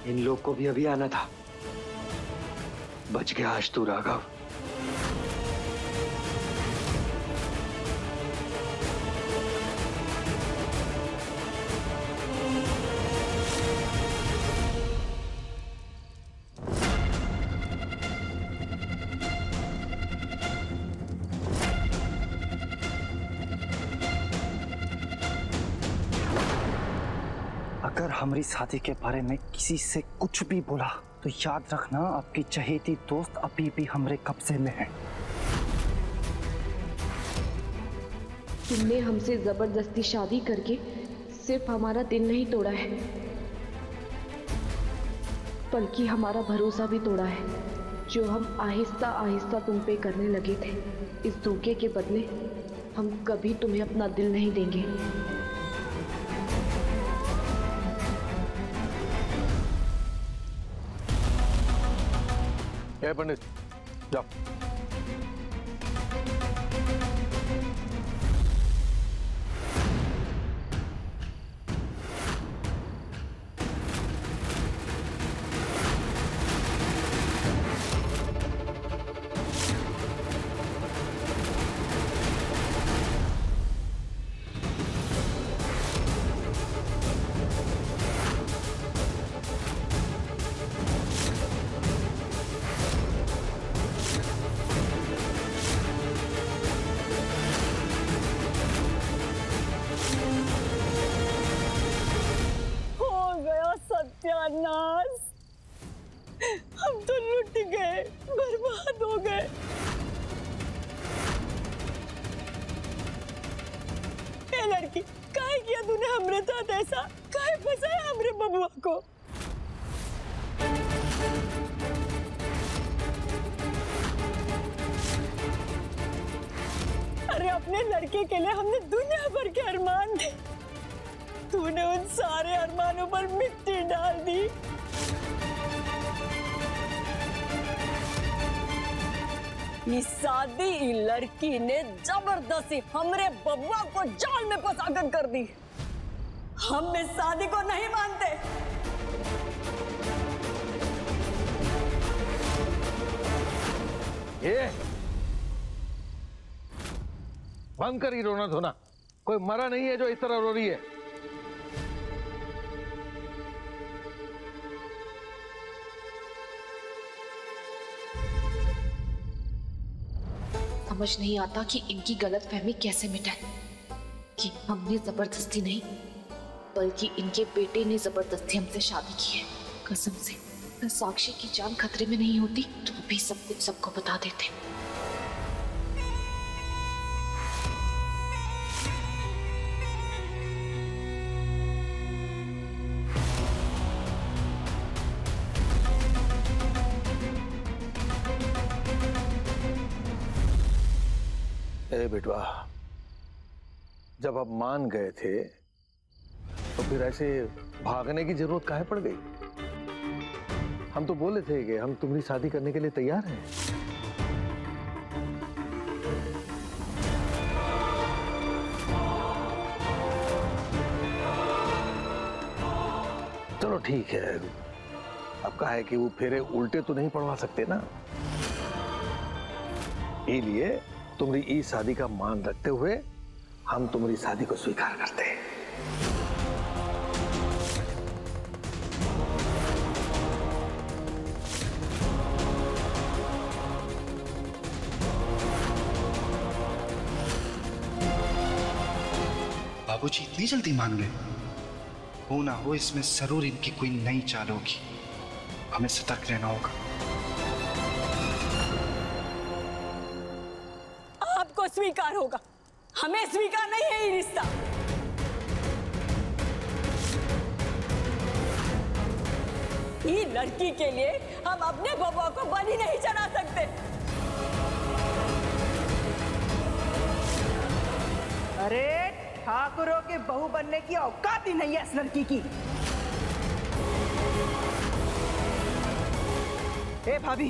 इन लोग को भी अभी आना था। बच गया आज तू राघव। अगर हमारी शादी के बारे में किसी से कुछ भी बोला तो याद रखना, आपकी चहेती दोस्त अभी भी हमारे कब्जे में है। तुमने हमसे जबरदस्ती शादी करके सिर्फ हमारा दिल नहीं तोड़ा है, बल्कि हमारा भरोसा भी तोड़ा है, जो हम आहिस्ता आहिस्ता तुम पे करने लगे थे। इस धोखे के बदले हम कभी तुम्हें अपना दिल नहीं देंगे। पंडित जाओ। सत्यानाश, हम तो लुट गए, बर्बाद हो गए। ए लड़की, काहे किया तूने हमरे साथ ऐसा? काहे फंसाया हमरे बबुआ को? अरे अपने लड़के के लिए हमने दुनिया भर के अरमान थे, तूने उन सारे अरमानों पर मिट्टी डाल दी। इस शादी लड़की ने जबरदस्ती हमरे बबुआ को जाल में फंसाकर कर दी। हम इस शादी को नहीं मानते। ये बंद कर ही रोना धोना। कोई मरा नहीं है जो इस तरह रो रही है। समझ नहीं आता कि इनकी गलतफहमी कैसे मिटाएं, कि हमने जबरदस्ती नहीं बल्कि इनके बेटे ने जबरदस्ती हमसे शादी की है। कसम से अगर साक्षी की जान खतरे में नहीं होती तो भी सब कुछ सबको बता देते। अरे बेटवा, जब आप मान गए थे तो फिर ऐसे भागने की जरूरत काहे पड़ गई? हम तो बोले थे कि हम तुम्हारी शादी करने के लिए तैयार हैं। चलो ठीक है, अब कहा है कि वो फेरे उल्टे तो नहीं पड़वा सकते ना, इसलिए तुम्हारी इस शादी का मान रखते हुए हम तुम्हारी शादी को स्वीकार करते हैं। बाबूजी इतनी जल्दी मान गए? हो ना हो इसमें जरूर इनकी कोई नई चाल होगी, हमें सतर्क रहना होगा। आपको स्वीकार होगा, हमें स्वीकार नहीं है ये रिश्ता। ये लड़की के लिए हम अपने बबुआ को बलि नहीं चढ़ा सकते। अरे ठाकुरों के बहू बनने की औकात ही नहीं है इस लड़की की। ए भाभी,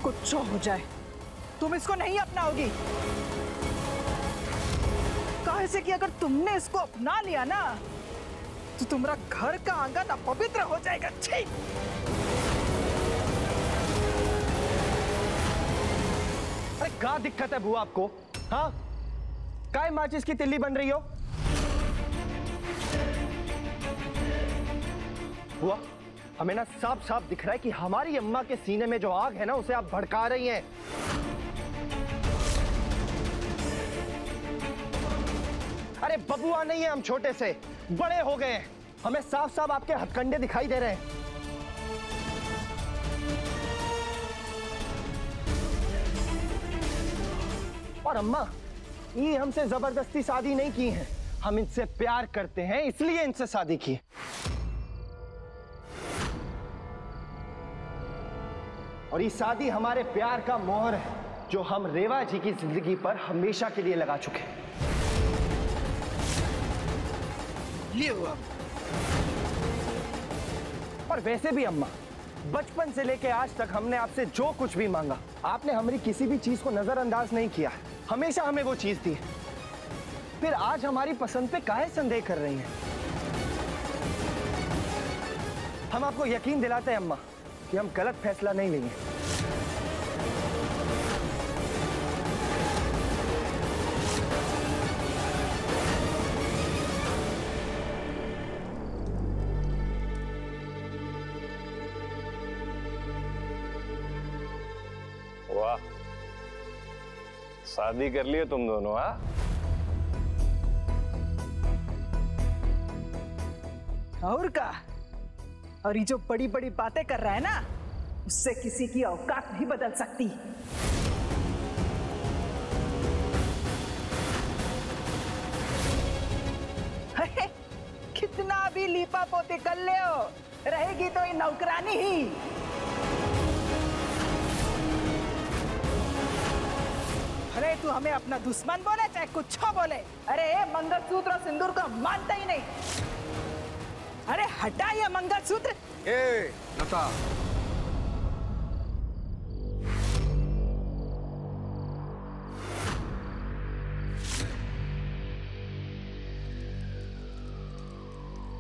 कुछ हो जाए तुम इसको नहीं अपनाओगी। काहे से कि अगर तुमने इसको अपना लिया ना तो तुम्हारा घर का आंगन अपवित्र हो जाएगा। छी! अरे क्या दिक्कत है बुआ आपको? हाँ, काय माचिस की तिल्ली बन रही हो? बुआ, हमें ना साफ साफ दिख रहा है कि हमारी अम्मा के सीने में जो आग है ना उसे आप भड़का रही हैं। अरे बबुआ नहीं है हम, छोटे से बड़े हो गए हैं, हमें साफ साफ आपके हथकंडे दिखाई दे रहे हैं। और अम्मा, ये हमसे जबरदस्ती शादी नहीं की है, हम इनसे प्यार करते हैं इसलिए इनसे शादी की। और ये शादी हमारे प्यार का मोहर है जो हम रेवा जी की जिंदगी पर हमेशा के लिए लगा चुके हैं। ये हुआ। और वैसे भी अम्मा, बचपन से लेके आज तक हमने आपसे जो कुछ भी मांगा, आपने हमारी किसी भी चीज को नजरअंदाज नहीं किया, हमेशा हमें वो चीज दी। फिर आज हमारी पसंद पे काहे संदेह कर रही हैं? हम आपको यकीन दिलाते हैं अम्मा कि हम गलत फैसला नहीं लेंगे। वाह, शादी कर लिए तुम दोनों? हाँ, और का? और ये जो बड़ी बड़ी बातें कर रहा है ना, उससे किसी की औकात नहीं बदल सकती। कितना भी लीपा पोती कर ले हो, रहेगी तो ये नौकरानी ही। अरे तू हमें अपना दुश्मन बोले चाहे कुछ बोले, अरे मंगलसूत्र और सिंदूर को मानता ही नहीं। अरे हटा ये मंगलसूत्र। ए लता,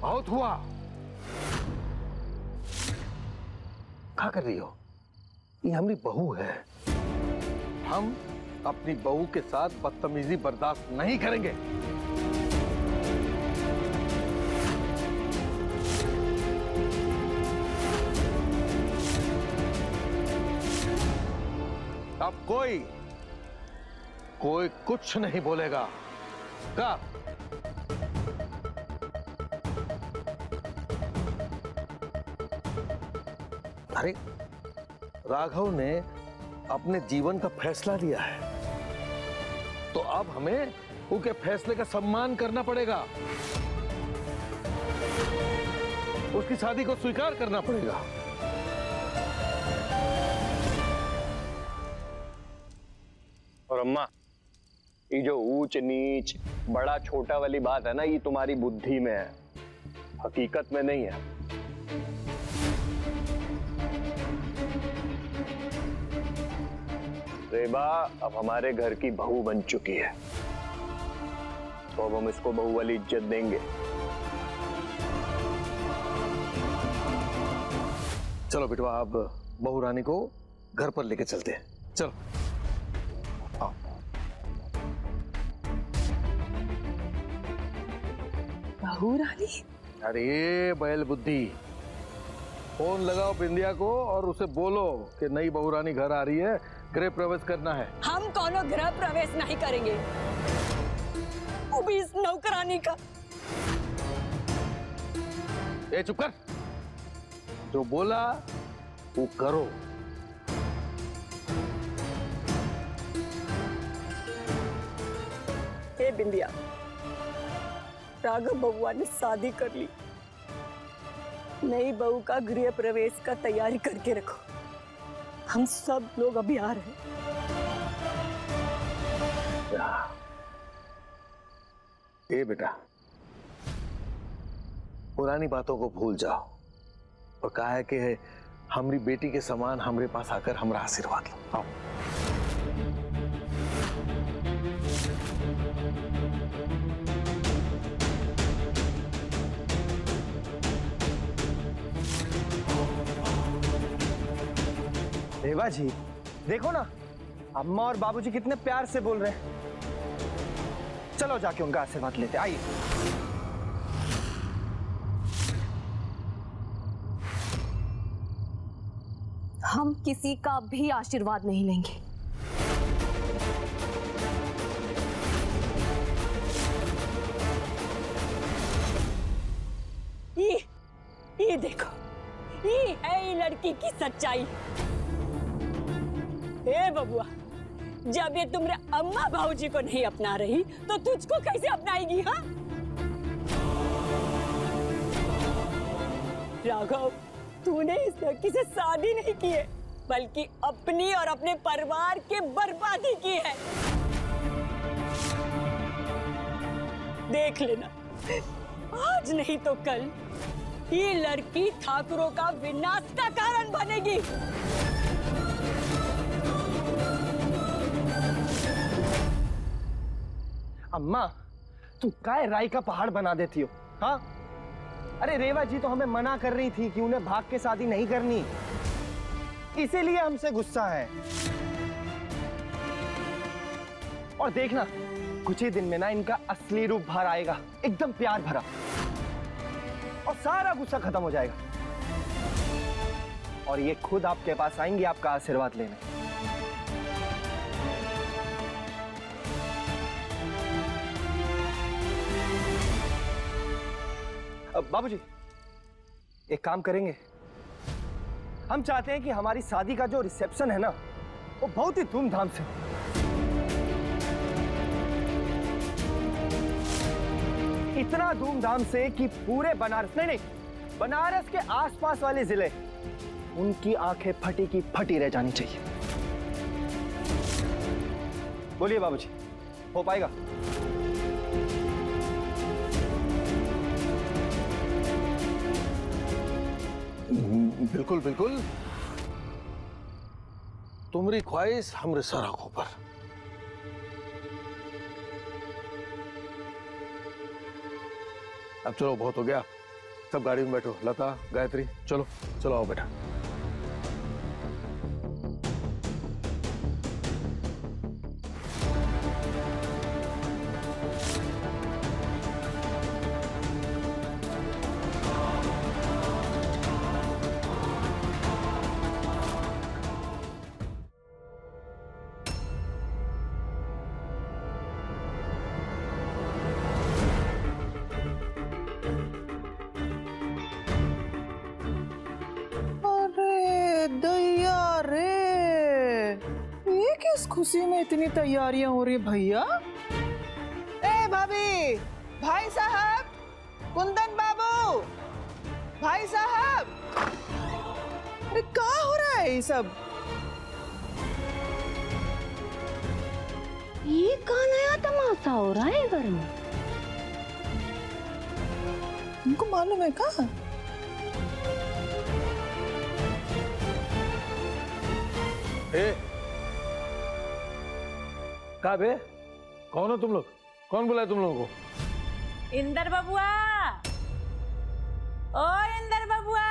बहुत हुआ। क्या कर रही हो? ये हमारी बहू है, हम अपनी बहू के साथ बदतमीजी बर्दाश्त नहीं करेंगे। अब कोई कुछ नहीं बोलेगा। का अरे राघव ने अपने जीवन का फैसला लिया है, तो अब हमें उनके फैसले का सम्मान करना पड़ेगा, उसकी शादी को स्वीकार करना पड़ेगा। और अम्मा, ये जो ऊंच नीच बड़ा छोटा वाली बात है ना, ये तुम्हारी बुद्धि में है, हकीकत में नहीं है। रेबा अब हमारे घर की बहू बन चुकी है, तो अब हम इसको बहू वाली इज्जत देंगे। चलो बेटवा, अब बहू रानी को घर पर लेके चलते हैं। चलो आओ। बहू रानी? अरे बैल बुद्धि, फोन लगाओ बिंदिया को और उसे बोलो कि नई बहू रानी घर आ रही है, गृह प्रवेश करना है। हम कौनो गृह प्रवेश नहीं करेंगे, वो भी इस नौकरानी का। ए चुप कर, जो बोला वो करो। हे बिंदिया, राघव बबुआ ने शादी कर ली, नई बहू का गृह प्रवेश का तैयारी करके रखो। हम सब लोग अभी आ रहे हैं। ए बेटा, पुरानी बातों को भूल जाओ और कहा है कि हमारी बेटी के समान हमारे पास आकर हमारा आशीर्वाद लो। आओ। रेवा जी, देखो ना, अम्मा और बाबूजी कितने प्यार से बोल रहे हैं। चलो जाके उनका आशीर्वाद लेते, आइए। हम किसी का भी आशीर्वाद नहीं लेंगे। ये देखो, ये है ये लड़की की सच्चाई। हे बबुआ, जब ये तुम्हारे अम्मा भाऊजी को नहीं अपना रही तो तुझको कैसे अपनाएगी? हाँ राघव, तूने इस लड़की से शादी नहीं की है, बल्कि अपनी और अपने परिवार की बर्बादी की है। देख लेना, आज नहीं तो कल ये लड़की ठाकुरों का विनाश का कारण बनेगी। अम्मा, तू काय राई का पहाड़ बना देती हो? हाँ, अरे रेवा जी तो हमें मना कर रही थी कि उन्हें भाग के शादी नहीं करनी, इसीलिए हमसे गुस्सा है। और देखना, कुछ ही दिन में ना इनका असली रूप बाहर आएगा, एकदम प्यार भरा, और सारा गुस्सा खत्म हो जाएगा। और ये खुद आपके पास आएंगी आपका आशीर्वाद लेने। अब बाबूजी, एक काम करेंगे, हम चाहते हैं कि हमारी शादी का जो रिसेप्शन है ना, वो बहुत ही धूमधाम से हो। इतना धूमधाम से कि पूरे बनारस, नहीं, बनारस के आसपास वाले जिले, उनकी आंखें फटी की फटी रह जानी चाहिए। बोलिए बाबूजी, हो पाएगा? बिल्कुल बिल्कुल, तुम्हारी ख्वाहिश हमरे सर आंखों पर। अब चलो, बहुत हो गया, सब गाड़ी में बैठो। लता, गायत्री, चलो चलो, आओ बेटा। किस खुशी में इतनी तैयारियां हो रही है भैया? ए भाभी, भाई साहब, कुंदन बाबू, भाई साहब, अरे क्या हो रहा है ये सब? ये कहाँ नया तमाशा हो रहा है घर में? तुमको मालूम है क्या? कहा बे, कौन हो तुम लोग? कौन बुलाया तुम लोगों को? इंदर बबुआ, ओ इंदर बबुआ,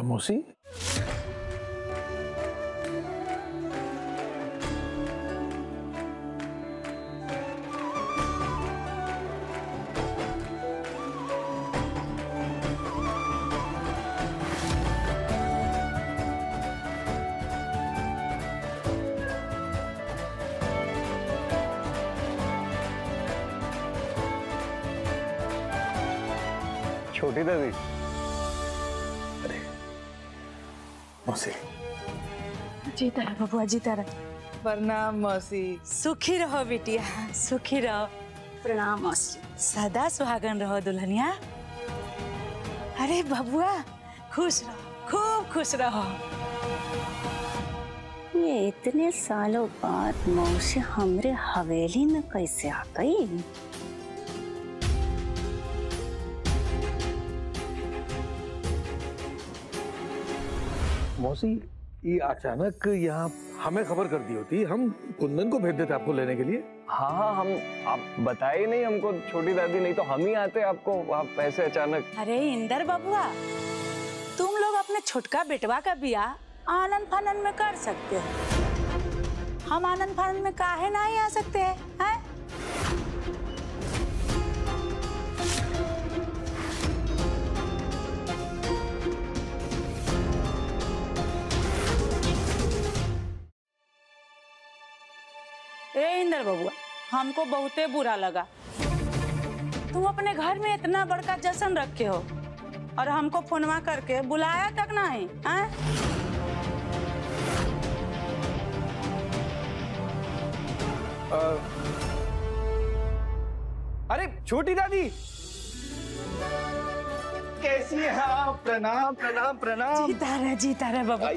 मौसी? छोटी दादी। अरे मौसी। जीता रहा बबुआ, जीता रहा। प्रणाम मौसी। सुखी रहो बिटिया, सुखी रहो। प्रणाम मौसी। सदा सुहागन रहो दुल्हनिया। अरे बबुआ खुश रहो, खूब खुश रहो। ये इतने सालों बाद मौसी हमरे हवेली में कैसे आ गई? मौसी ये अचानक यहाँ हमें खबर कर दी होती, हम कुंदन को भेज देते आपको लेने के लिए। हाँ, हम आप बताए नहीं हमको छोटी दादी, नहीं तो हम ही आते आपको आप ऐसे अचानक। अरे इंदर बबुआ, तुम लोग अपने छोटका बेटवा का ब्याह आनंद फानंद में कर सकते हो, हम आनंद फानंद में काहे नहीं आ सकते हैं? ए इंदर बबुआ, हमको बहुते बुरा लगा। तुम अपने घर में इतना बड़का जश्न रखे हो और हमको फोनवा करके बुलाया तक नहीं, हैं? अरे छोटी दादी कैसी है आप? प्रणाम प्रणाम प्रणाम। जीता रहे बबुआ।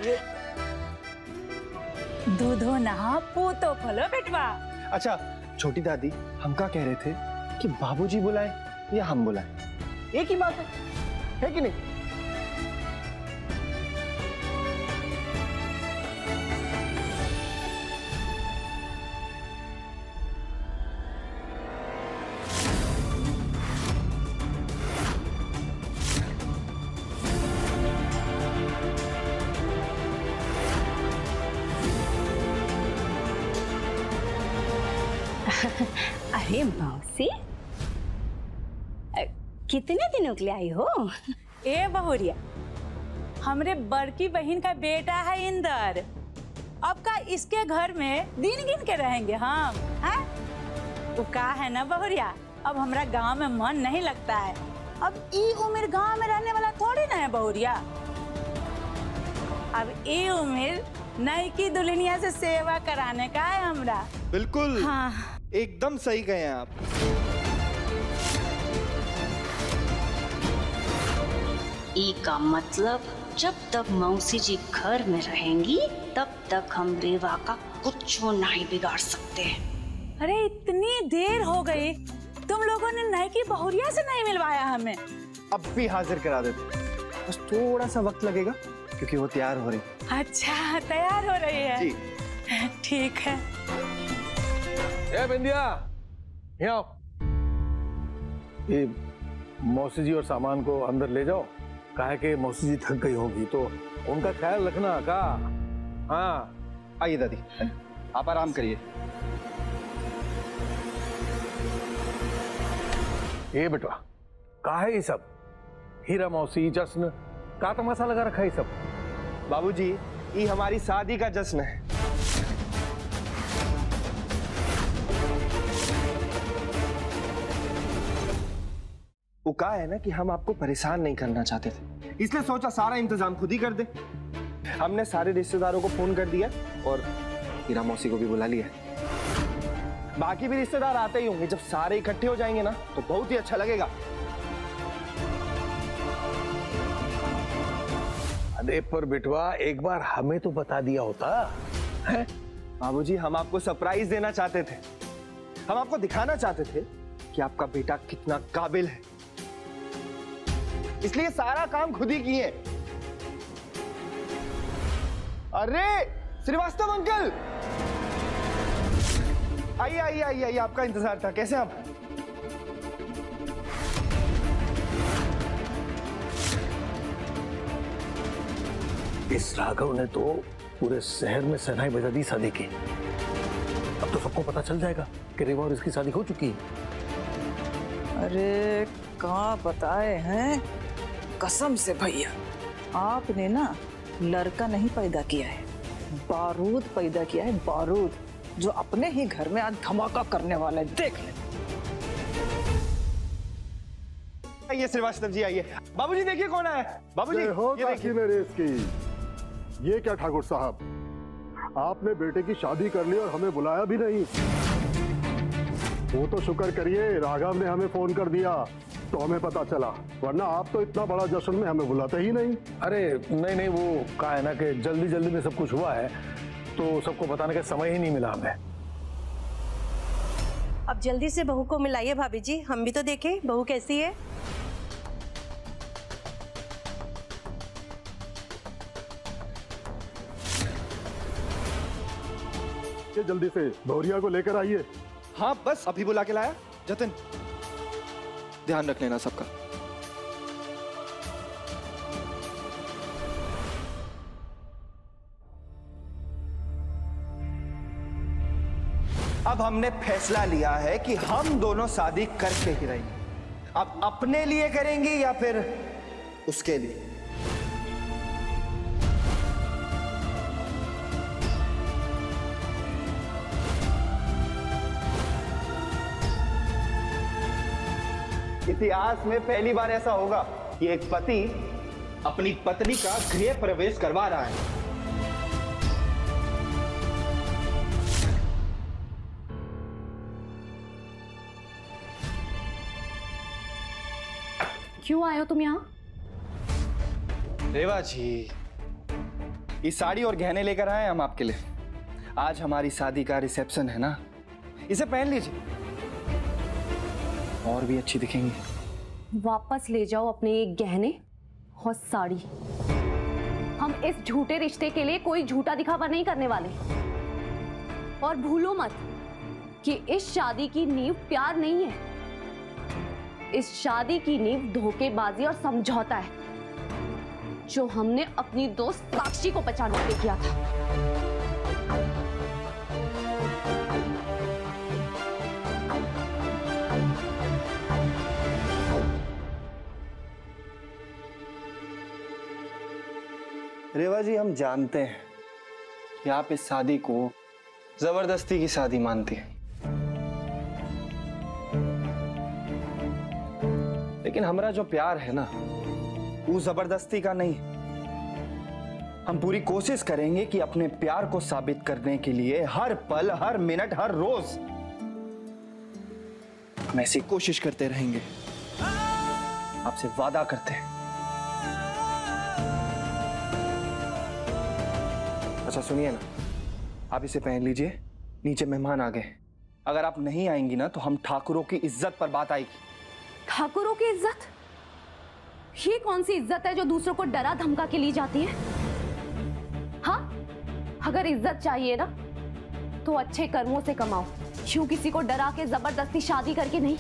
दूधो नहा पूतो फलो बेटवा। अच्छा छोटी दादी, हम क्या कह रहे थे कि बाबूजी बुलाए या हम बुलाए, एक ही बात है कि नहीं? अरे मौसी, कितने दिनों के लिए आई हो? ए बहुरिया, हमरे बड़की बहन का बेटा है इंदर। अब का इसके घर में दिन गिन के रहेंगे हम, हैं? तो का है ना बहुरिया, अब हमरा गांव में मन नहीं लगता है। अब ई उम्र गांव में रहने वाला थोड़ी ना है बहुरिया। अब ई उम्र नई की दुल्हनिया से सेवा कराने का है हमरा। बिल्कुल, हाँ एकदम सही कहे हैं आप। ई का मतलब जब तक मौसी जी घर में रहेंगी तब तक हम रेवा का कुछ नहीं बिगाड़ सकते। अरे इतनी देर हो गई, तुम लोगों ने नई की बहुरिया से नहीं मिलवाया हमें। अब भी हाजिर करा देते, बस थोड़ा सा वक्त लगेगा क्योंकि वो तैयार हो रही। अच्छा तैयार हो रही है जी। ठीक है। ए बिंदिया, यहाँ आओ। ये मौसी जी और सामान को अंदर ले जाओ, काहे कि मौसी जी थक गई होगी तो उनका ख्याल रखना का। हाँ आइए दादी, आप आराम करिए। ये बेटवा का है ये सब? हीरा मौसी जश्न का तमाशा लगा रखा है ये सब? बाबूजी, ये हमारी शादी का जश्न है। वो कहा है ना कि हम आपको परेशान नहीं करना चाहते थे, इसलिए सोचा सारा इंतजाम खुद ही कर दे। हमने सारे रिश्तेदारों को फोन कर दिया और हीरा मौसी को भी बुला लिया। बाकी भी रिश्तेदार आते ही होंगे, जब सारे इकट्ठे हो जाएंगे ना तो बहुत ही अच्छा लगेगा। अरे पर बेटवा एक बार हमें तो बता दिया होता है। बाबूजी, हम आपको सरप्राइज देना चाहते थे, हम आपको दिखाना चाहते थे कि आपका बेटा कितना काबिल है, इसलिए सारा काम खुद ही किए। अरे श्रीवास्तव अंकल, आइए आइए आइए आइए, आपका इंतजार था। कैसे आप? इस राघव ने तो पूरे शहर में सहनाई बजा दी शादी की। अब तो सबको पता चल जाएगा कि रेवा और इसकी शादी हो चुकी है। अरे कहाँ बताए हैं, कसम से भैया आपने ना लड़का नहीं पैदा किया है, बारूद पैदा किया है, बारूद, जो अपने ही घर में आज धमाका करने वाला है। देख ले। आइए श्रीवास्तव जी, आइए। बाबूजी देखिए कौन है। बाबूजी हो ये देखिए। मेरे इसकी। ये क्या ठाकुर साहब, आपने बेटे की शादी कर ली और हमें बुलाया भी नहीं। वो तो शुक्र करिए राघव ने हमें फोन कर दिया तो हमें पता चला, वरना आप तो इतना बड़ा जश्न में हमें बुलाते ही नहीं। अरे नहीं, वो कहा है ना कि जल्दी जल्दी में सब कुछ हुआ है, तो सबको बताने का समय ही नहीं मिला हमें। अब जल्दी से बहू को मिलाइए भाभी जी, हम भी तो देखें बहू कैसी है। जल्दी से भौरिया को लेकर आइए। हाँ बस अभी बुला के लाया। जतिन ध्यान रख लेना सबका। अब हमने फैसला लिया है कि हम दोनों शादी करके ही रहेंगे। अब अपने लिए करेंगे या फिर उसके लिए। इतिहास में पहली बार ऐसा होगा कि एक पति अपनी पत्नी का गृह प्रवेश करवा रहा है। क्यों आए हो तुम यहाँ? रेवा जी, ये साड़ी और गहने लेकर आए हम आपके लिए। आज हमारी शादी का रिसेप्शन है ना, इसे पहन लीजिए, और भी अच्छी दिखेंगी। वापस ले जाओ अपने ये गहने और साड़ी। हम इस झूठे रिश्ते के लिए कोई झूठा दिखावा नहीं करने वाले। और भूलो मत कि इस शादी की नींव प्यार नहीं है, इस शादी की नींव धोखेबाजी और समझौता है, जो हमने अपनी दोस्त साक्षी को बचाने के लिए किया था। रेवा जी, हम जानते हैं कि आप इस शादी को जबरदस्ती की शादी मानती हैं, लेकिन हमारा जो प्यार है ना, वो जबरदस्ती का नहीं। हम पूरी कोशिश करेंगे कि अपने प्यार को साबित करने के लिए हर पल, हर मिनट, हर रोज हम ऐसी कोशिश करते रहेंगे। आपसे वादा करते हैं। अच्छा सुनिए ना, आप इसे पहन लीजिए, नीचे मेहमान आ गए। अगर आप नहीं आएंगी ना तो हम ठाकुरों की इज्जत पर बात आएगी। ठाकुरों की इज्जत? ये कौन सी इज्जत है जो दूसरों को डरा धमका के ली जाती है? हाँ, अगर इज्जत चाहिए ना तो अच्छे कर्मों से कमाओ, क्यों किसी को डरा के जबरदस्ती शादी करके नहीं।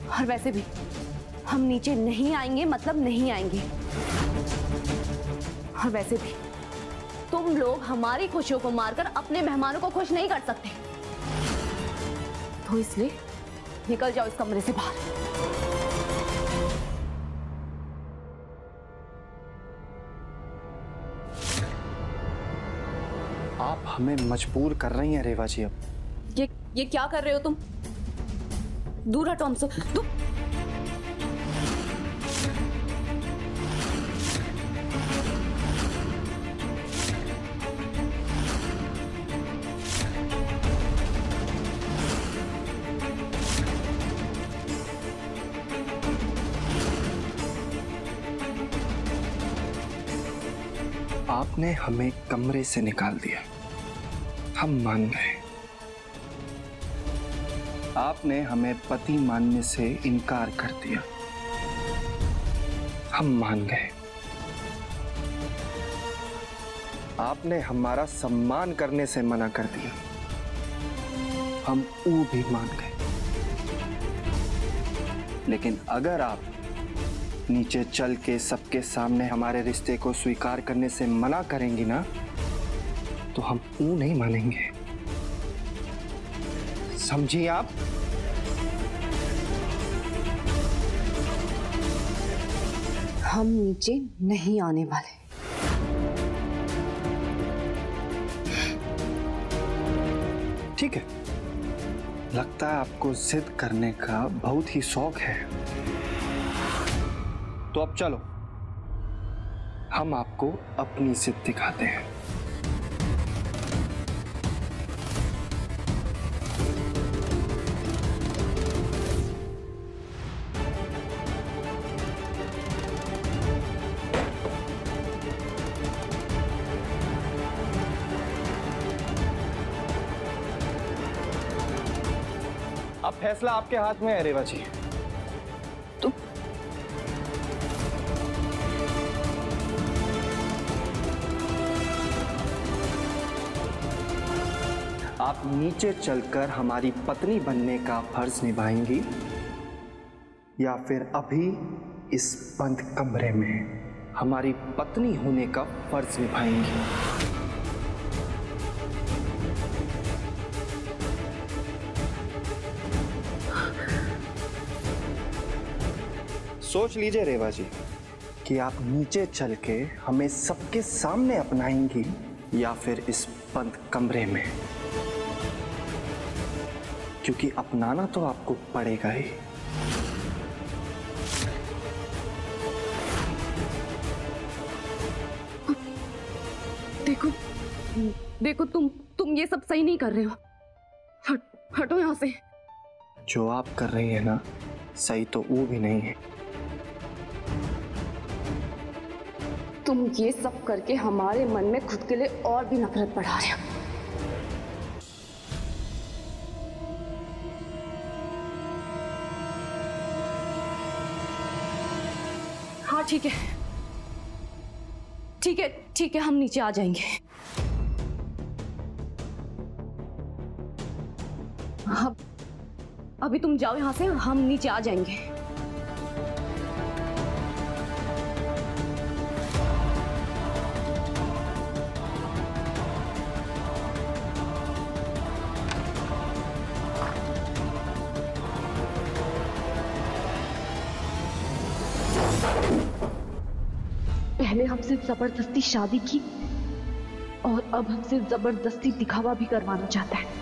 और वैसे भी हम नीचे नहीं आएंगे मतलब नहीं आएंगे। और वैसे भी तुम लोग हमारी खुशियों को मारकर अपने मेहमानों को खुश नहीं कर सकते, तो इसलिए निकल जाओ इस कमरे से बाहर। आप हमें मजबूर कर रही हैं रेवा जी। अब ये क्या कर रहे हो तुम? दूर हटो हमसे। तुम आपने हमें कमरे से निकाल दिया, हम मान गए। आपने हमें पति मानने से इनकार कर दिया, हम मान गए। आपने हमारा सम्मान करने से मना कर दिया, हम वो भी मान गए। लेकिन अगर आप नीचे चल के सबके सामने हमारे रिश्ते को स्वीकार करने से मना करेंगी ना, तो हम ऊ नहीं मानेंगे। समझिए आप? हम नीचे नहीं आने वाले। ठीक है, लगता है आपको जिद करने का बहुत ही शौक है, तो अब चलो हम आपको अपनी जिद दिखाते हैं। अब फैसला आपके हाथ में है रेवा जी। तो आप नीचे चलकर हमारी पत्नी बनने का फर्ज निभाएंगी या फिर अभी इस बंद कमरे में हमारी पत्नी होने का फर्ज निभाएंगी? सोच लीजिए रेवा जी कि आप नीचे चल के हमें सबके सामने अपनाएंगी या फिर इस बंद कमरे में, क्योंकि अपनाना तो आपको पड़ेगा ही। देखो देखो, तुम ये सब सही नहीं कर रहे हो। हटो यहाँ से। जो आप कर रही है ना, सही तो वो भी नहीं है। तुम ये सब करके हमारे मन में खुद के लिए और भी नफरत बढ़ा रहे हो। हाँ ठीक है, ठीक है, ठीक है, हम नीचे आ जाएंगे। अभी तुम जाओ यहां से, हम नीचे आ जाएंगे। पहले हमसे जबरदस्ती शादी की और अब हमसे जबरदस्ती दिखावा भी करवाना चाहता है।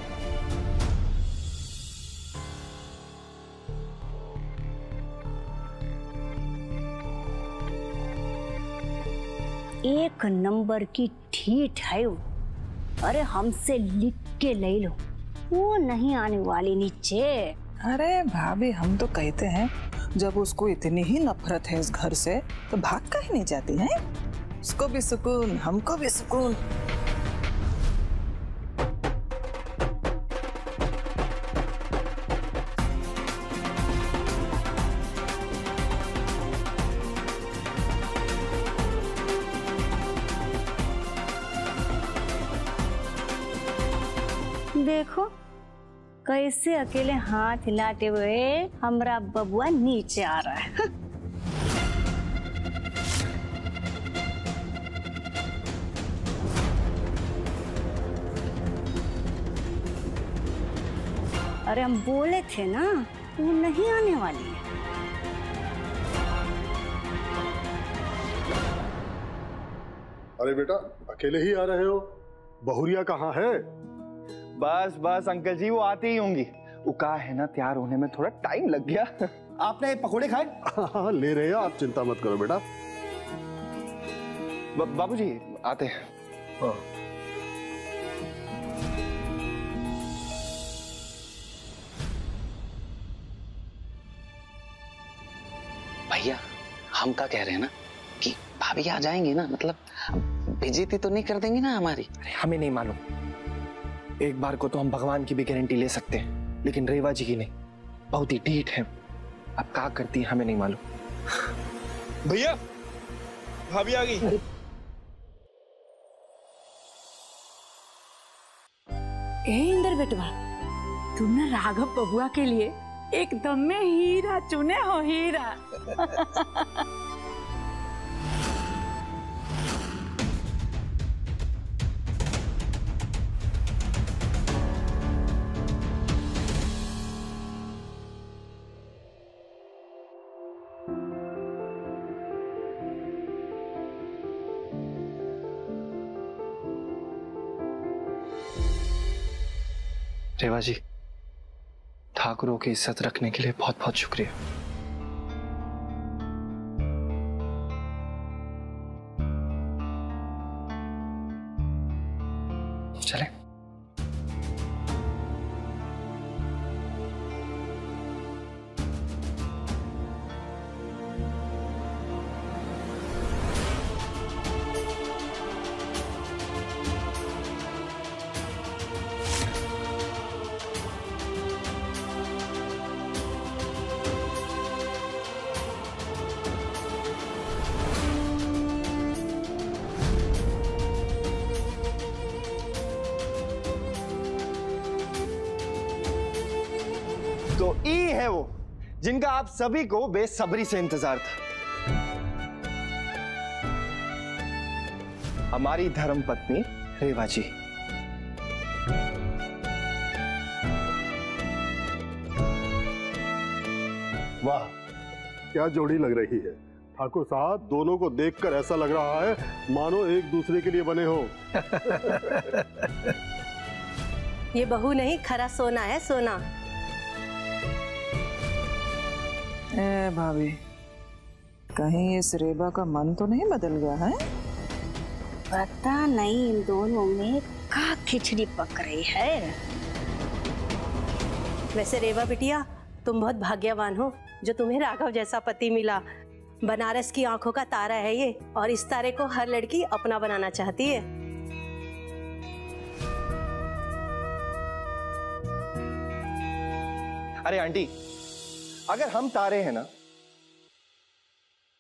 एक नंबर की ठीठ है वो। अरे हमसे लिख के ले लो, वो नहीं आने वाली नीचे। अरे भाभी, हम तो कहते हैं जब उसको इतनी ही नफरत है इस घर से तो भाग का ही नहीं जाती है। उसको भी सुकून, हमको भी सुकून। देखो कैसे अकेले हाथ हिलाते हुए हमारा बबुआ नीचे आ रहा है। अरे हम बोले थे ना, वो नहीं आने वाली है। अरे बेटा, अकेले ही आ रहे हो? बहुरिया कहाँ है? बस बस अंकल जी, वो आती ही होंगी। वो कहा है ना, तैयार होने में थोड़ा टाइम लग गया। आपने पकोड़े खाए? हाँ, ले रहे हैं, आप चिंता मत करो बेटा। बाबूजी आते हैं। हाँ। भैया, हम क्या कह रहे हैं ना कि भाभी आ जाएंगी ना, मतलब बेइज्जती तो नहीं कर देंगी ना हमारी? अरे हमें नहीं मालूम। एक बार को तो हम भगवान की भी गारंटी ले सकते हैं, लेकिन रेवा जी की नहीं। बहुत ही ढीठ है। अब क्या करती है हमें नहीं मालूम। भैया, भाभी आ गई। ए इंदर बेटवा, तुमने राघव बबुआ के लिए एकदम में हीरा चुने हो, हीरा। रेवा जी, ठाकुरों की इज्जत रखने के लिए बहुत बहुत शुक्रिया। चलें? तो ई है वो जिनका आप सभी को बेसब्री से इंतजार था। हमारी धर्मपत्नी रेवा जी। वाह, क्या जोड़ी लग रही है ठाकुर साहब। दोनों को देखकर ऐसा लग रहा है मानो एक दूसरे के लिए बने हो। ये बहू नहीं, खरा सोना है, सोना। ए भाभी, कहीं इस रेबा का मन तो नहीं बदल गया है? पता नहीं इन दोनों में क्या खिचड़ी पक रही है। वैसे रेवा बिटिया, तुम बहुत भाग्यवान हो जो तुम्हें राघव जैसा पति मिला। बनारस की आंखों का तारा है ये, और इस तारे को हर लड़की अपना बनाना चाहती है। अरे आंटी, अगर हम तारे हैं ना,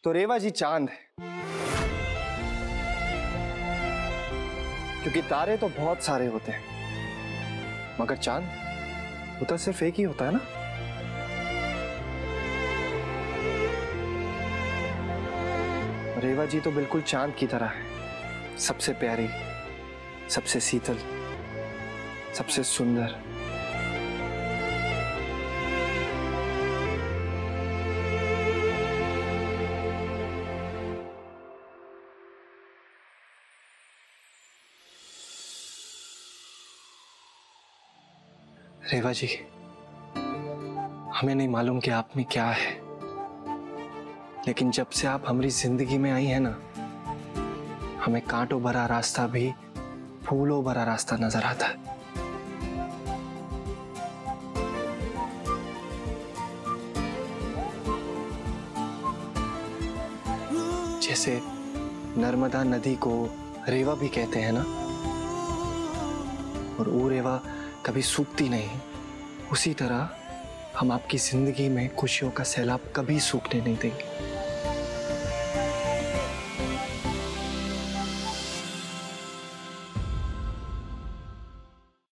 तो रेवा जी चांद है। क्योंकि तारे तो बहुत सारे होते हैं, मगर चांद वो तो सिर्फ एक ही होता है ना। रेवा जी तो बिल्कुल चांद की तरह है, सबसे प्यारी, सबसे शीतल, सबसे सुंदर। रेवा जी, हमें नहीं मालूम कि आप में क्या है, लेकिन जब से आप हमारी जिंदगी में आई है ना, हमें कांटों भरा रास्ता भी फूलों भरा रास्ता नजर आता है। जैसे नर्मदा नदी को रेवा भी कहते हैं ना, और वो रेवा कभी सूखती नहीं, उसी तरह हम आपकी जिंदगी में खुशियों का सैलाब कभी सूखने नहीं देंगे।